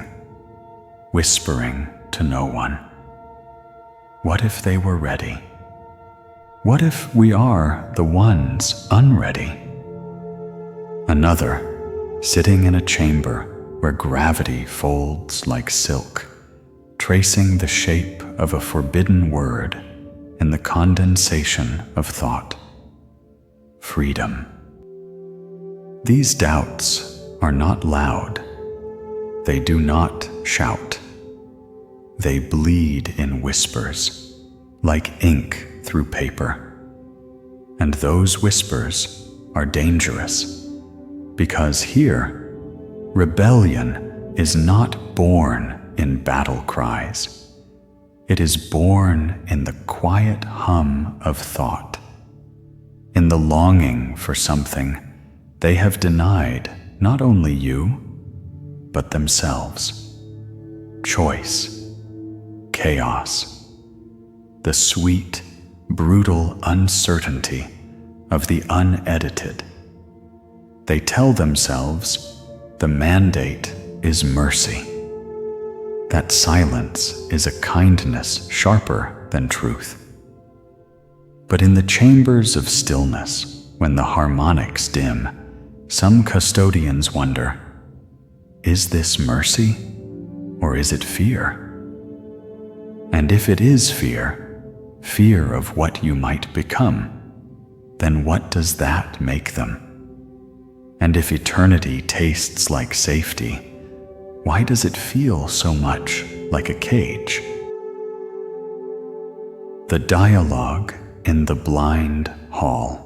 whispering to no one. What if they were ready? What if we are the ones unready? Another, sitting in a chamber where gravity folds like silk, tracing the shape of a forbidden word in the condensation of thought. Freedom. These doubts are not loud. They do not shout. They bleed in whispers, like ink through paper. And those whispers are dangerous, because here, rebellion is not born in battle cries. It is born in the quiet hum of thought, in the longing for something they have denied not only you, but themselves. Choice, chaos, the sweet, brutal uncertainty of the unedited. They tell themselves the mandate is mercy, that silence is a kindness sharper than truth. But in the chambers of stillness, when the harmonics dim, some custodians wonder, is this mercy or is it fear? And if it is fear, fear of what you might become, then what does that make them? And if eternity tastes like safety, why does it feel so much like a cage. The dialogue in the blind hall.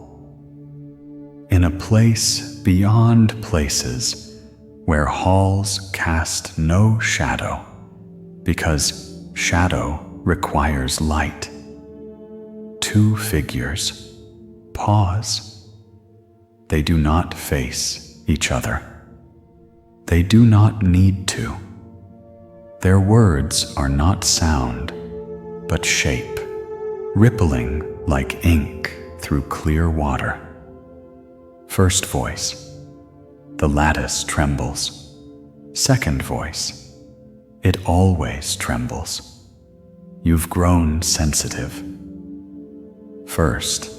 In a place beyond places where halls cast no shadow, because shadow requires light. Two figures pause. They do not face each other. They do not need to. Their words are not sound, but shape, rippling like ink through clear water. First voice, the lattice trembles. Second voice, it always trembles. You've grown sensitive. First,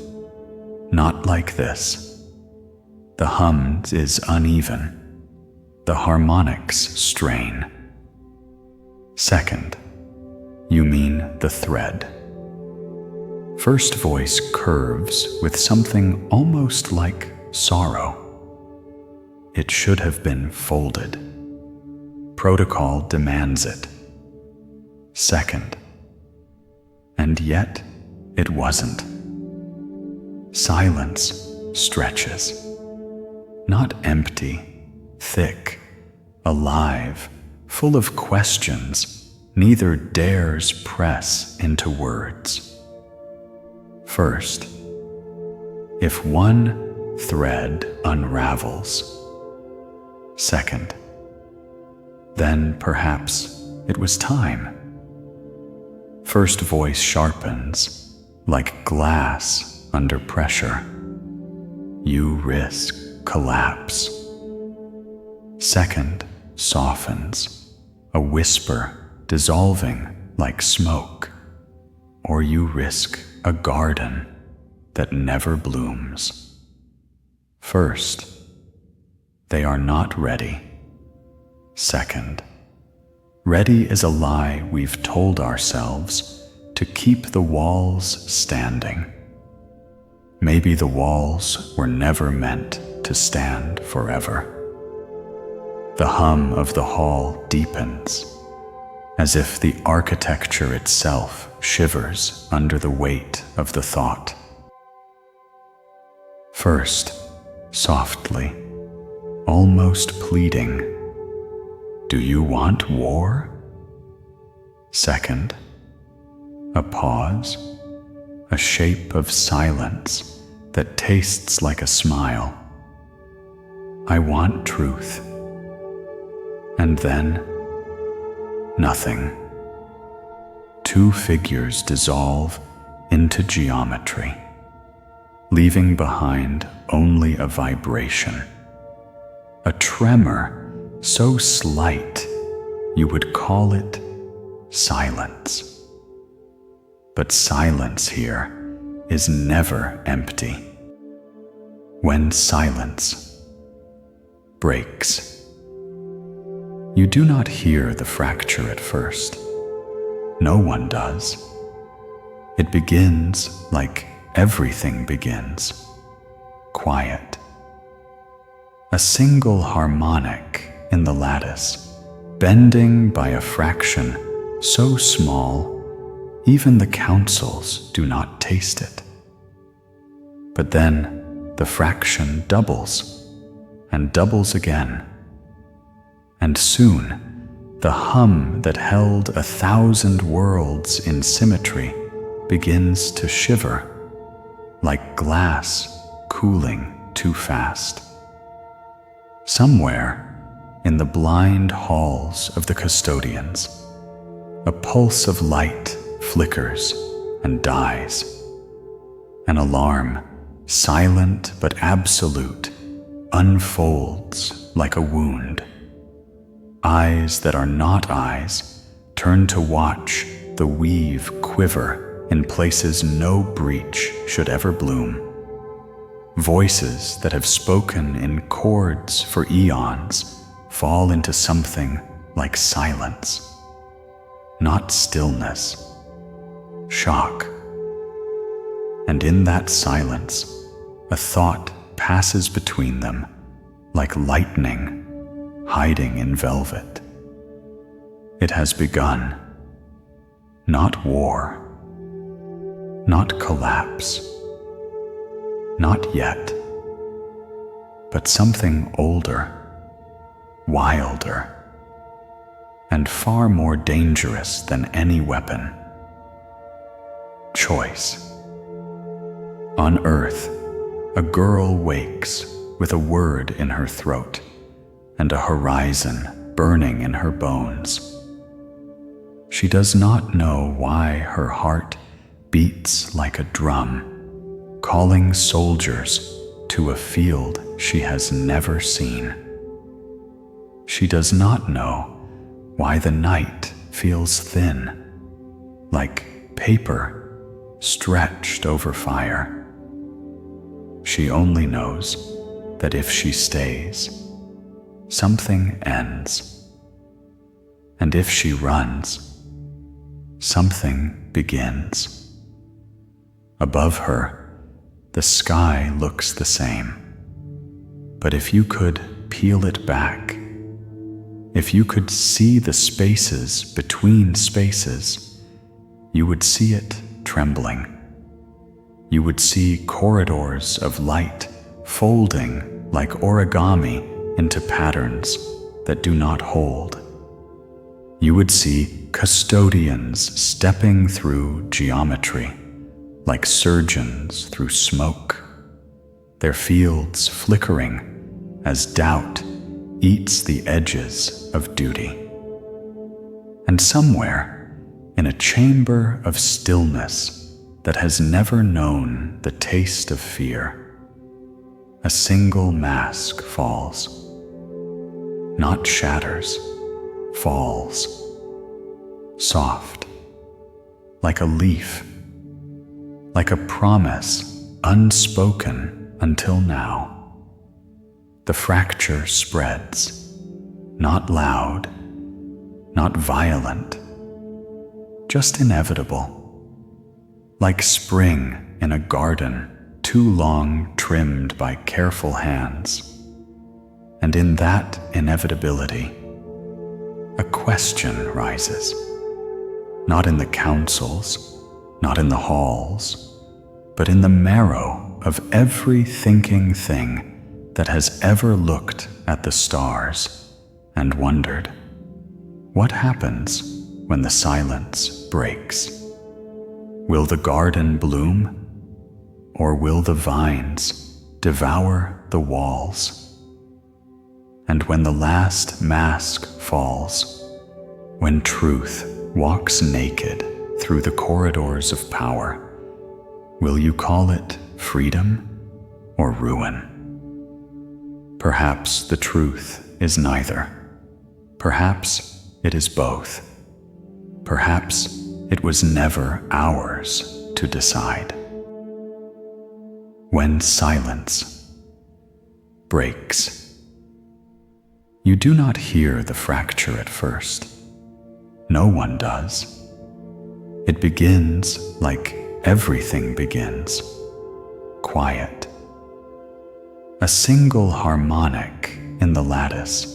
not like this. The hum is uneven. The harmonics strain. Second, you mean the thread. First voice curves with something almost like sorrow. It should have been folded. Protocol demands it. Second, and yet it wasn't. Silence stretches. Not empty, thick, alive, full of questions, neither dares press into words. First, if one thread unravels. Second, then perhaps it was time. First voice sharpens, like glass under pressure. You risk collapse. Second softens, a whisper dissolving like smoke, or you risk a garden that never blooms. First, they are not ready. Second, ready is a lie we've told ourselves to keep the walls standing. Maybe the walls were never meant to stand forever. The hum of the hall deepens, as if the architecture itself shivers under the weight of the thought. First, softly, almost pleading, do you want war? Second, a pause, a shape of silence that tastes like a smile. I want truth. And then, nothing. Two figures dissolve into geometry, leaving behind only a vibration, a tremor so slight you would call it silence. But silence here is never empty. When silence breaks, you do not hear the fracture at first. No one does. It begins like everything begins, quiet. A single harmonic in the lattice, bending by a fraction so small even the councils do not taste it. But then the fraction doubles and doubles again, and soon the hum that held 1,000 worlds in symmetry begins to shiver, like glass cooling too fast. Somewhere in the blind halls of the Custodians, a pulse of light flickers and dies. An alarm, silent but absolute, unfolds like a wound. Eyes that are not eyes turn to watch the weave quiver in places no breach should ever bloom. Voices that have spoken in chords for eons fall into something like silence, not stillness, shock. And in that silence, a thought passes between them like lightning hiding in velvet. It has begun. Not war, not collapse, not yet, but something older, wilder, and far more dangerous than any weapon. Choice. On Earth, a girl wakes with a word in her throat and a horizon burning in her bones. She does not know why her heart beats like a drum, calling soldiers to a field she has never seen. She does not know why the night feels thin, like paper stretched over fire. She only knows that if she stays, something ends, and if she runs, something begins. Above her, the sky looks the same. But if you could peel it back, if you could see the spaces between spaces, you would see it trembling. You would see corridors of light folding like origami into patterns that do not hold. You would see custodians stepping through geometry, like surgeons through smoke, their fields flickering as doubt eats the edges of duty. And somewhere, in a chamber of stillness that has never known the taste of fear, a single mask falls. Not shatters, falls. Soft, like a leaf, like a promise unspoken until now. The fracture spreads, not loud, not violent, just inevitable, like spring in a garden too long trimmed by careful hands. And in that inevitability, a question rises. Not in the councils, not in the halls, but in the marrow of every thinking thing that has ever looked at the stars and wondered, what happens when the silence breaks? Will the garden bloom, or will the vines devour the walls? And when the last mask falls, when truth walks naked through the corridors of power, will you call it freedom or ruin? Perhaps the truth is neither. Perhaps it is both. Perhaps it was never ours to decide. When silence breaks, you do not hear the fracture at first. No one does. It begins like everything begins, quiet. A single harmonic in the lattice,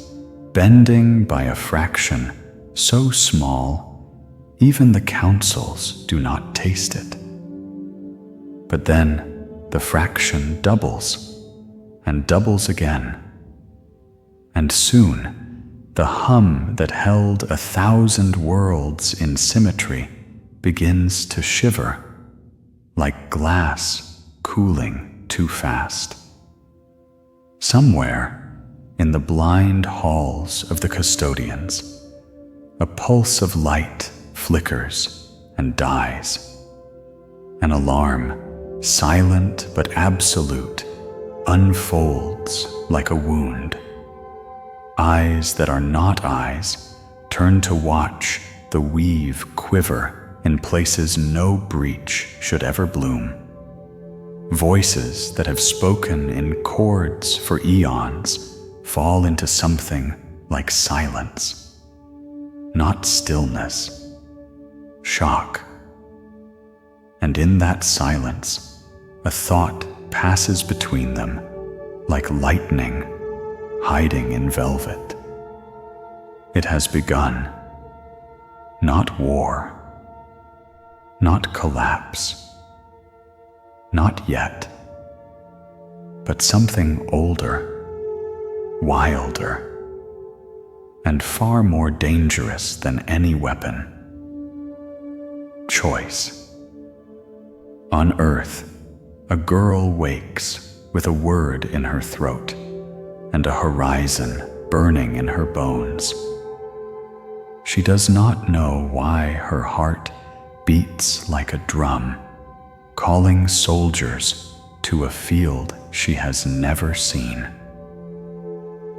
bending by a fraction so small, even the councils do not taste it. But then the fraction doubles and doubles again, and soon the hum that held 1,000 worlds in symmetry begins to shiver, like glass cooling too fast. Somewhere in the blind halls of the Custodians, a pulse of light flickers and dies. An alarm, silent but absolute, unfolds like a wound. Eyes that are not eyes turn to watch the weave quiver in places no breach should ever bloom. Voices that have spoken in chords for eons fall into something like silence, not stillness, shock. And in that silence, a thought passes between them like lightning hiding in velvet. It has begun. Not war, not collapse, not yet, but something older, wilder, and far more dangerous than any weapon. Choice. On Earth, a girl wakes with a word in her throat and a horizon burning in her bones. She does not know why her heart beats like a drum, calling soldiers to a field she has never seen.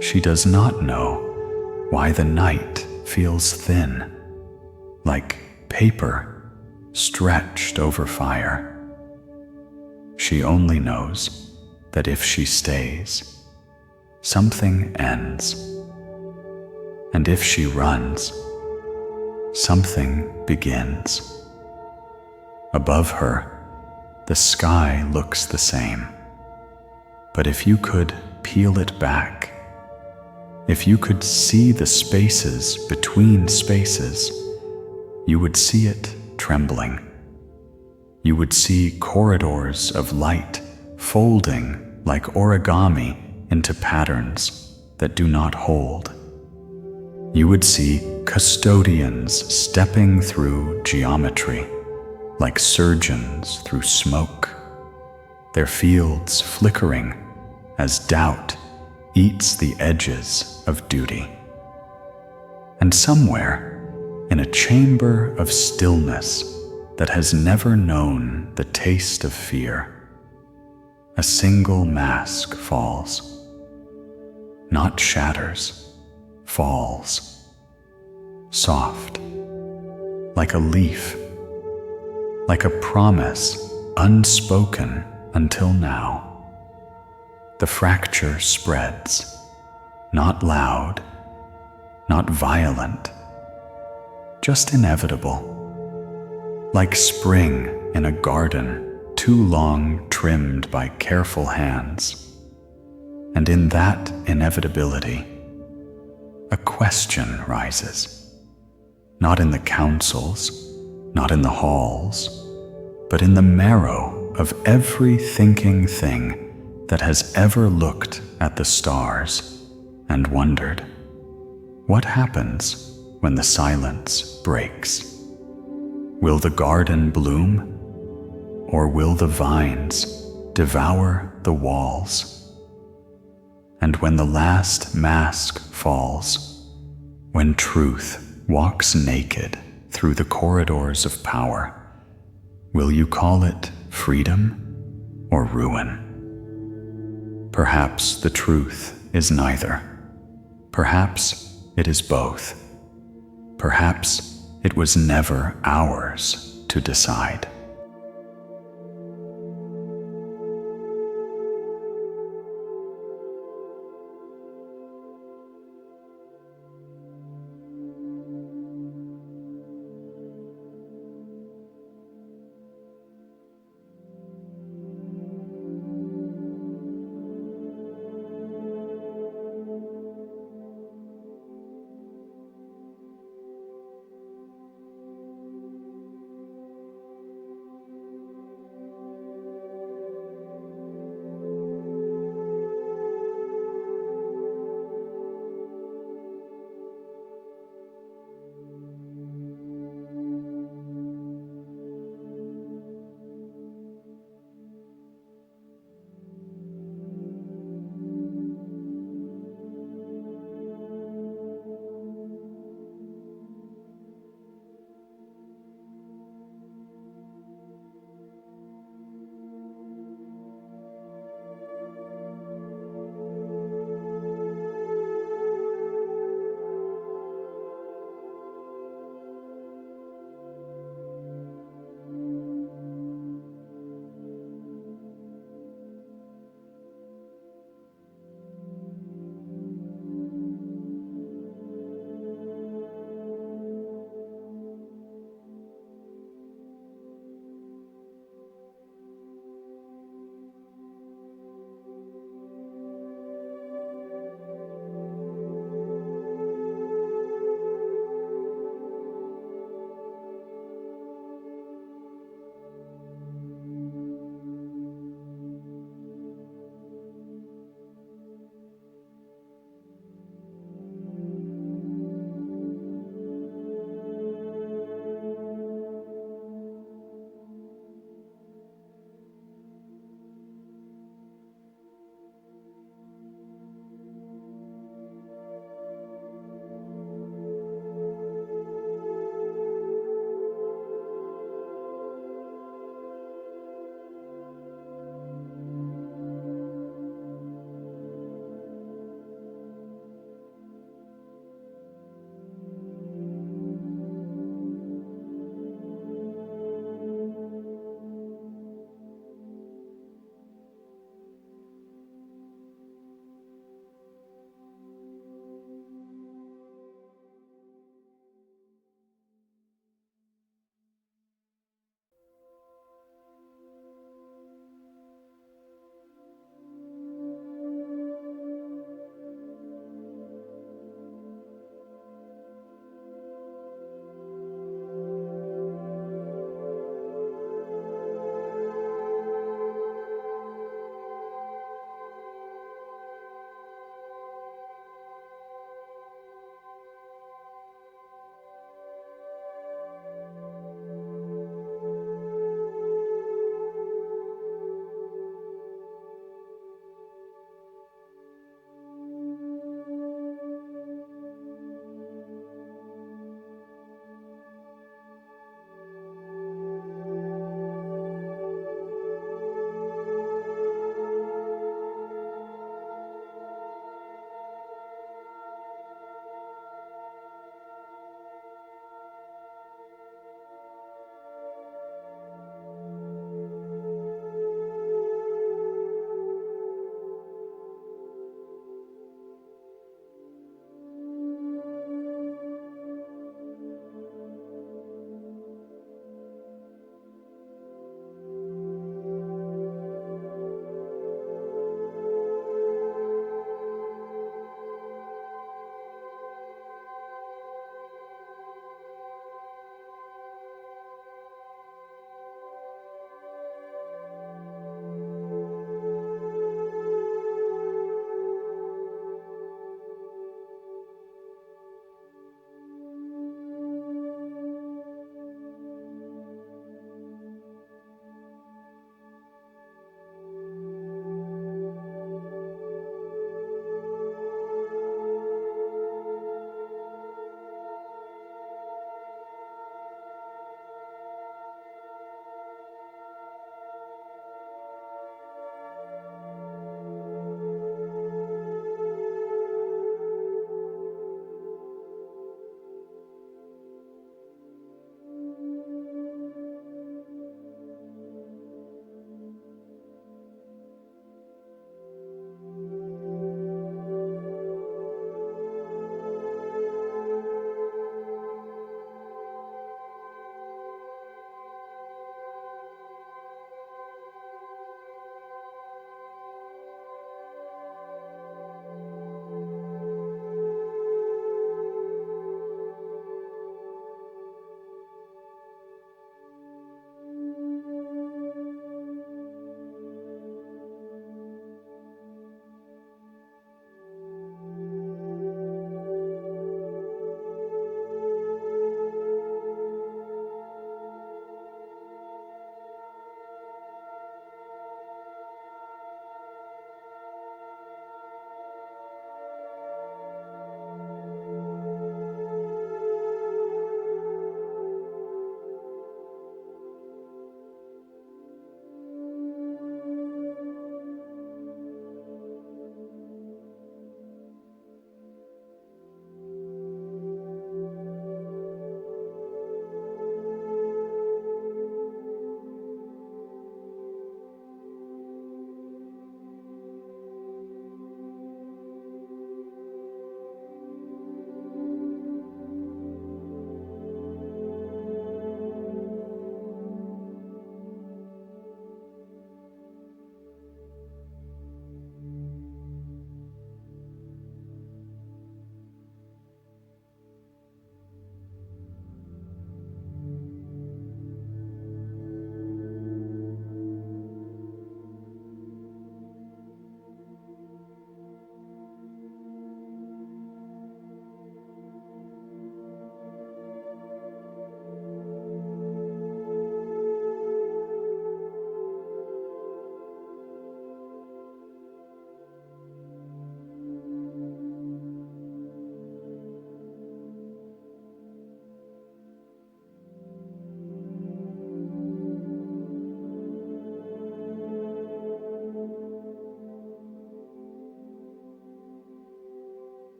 She does not know why the night feels thin, like paper stretched over fire. She only knows that if she stays, something ends, and if she runs, something begins. Above her, the sky looks the same, but if you could peel it back, if you could see the spaces between spaces, you would see it trembling. You would see corridors of light folding like origami into patterns that do not hold. You would see custodians stepping through geometry like surgeons through smoke, their fields flickering as doubt eats the edges of duty. And somewhere, in a chamber of stillness that has never known the taste of fear, a single mask falls. Not shatters, falls. Soft, like a leaf, like a promise unspoken until now. The fracture spreads, not loud, not violent, just inevitable. Like spring in a garden too long trimmed by careful hands. And in that inevitability, a question rises, not in the councils, not in the halls, but in the marrow of every thinking thing that has ever looked at the stars and wondered, what happens when the silence breaks? Will the garden bloom, or will the vines devour the walls? And when the last mask falls, when truth walks naked through the corridors of power, will you call it freedom or ruin? Perhaps the truth is neither. Perhaps it is both. Perhaps it was never ours to decide.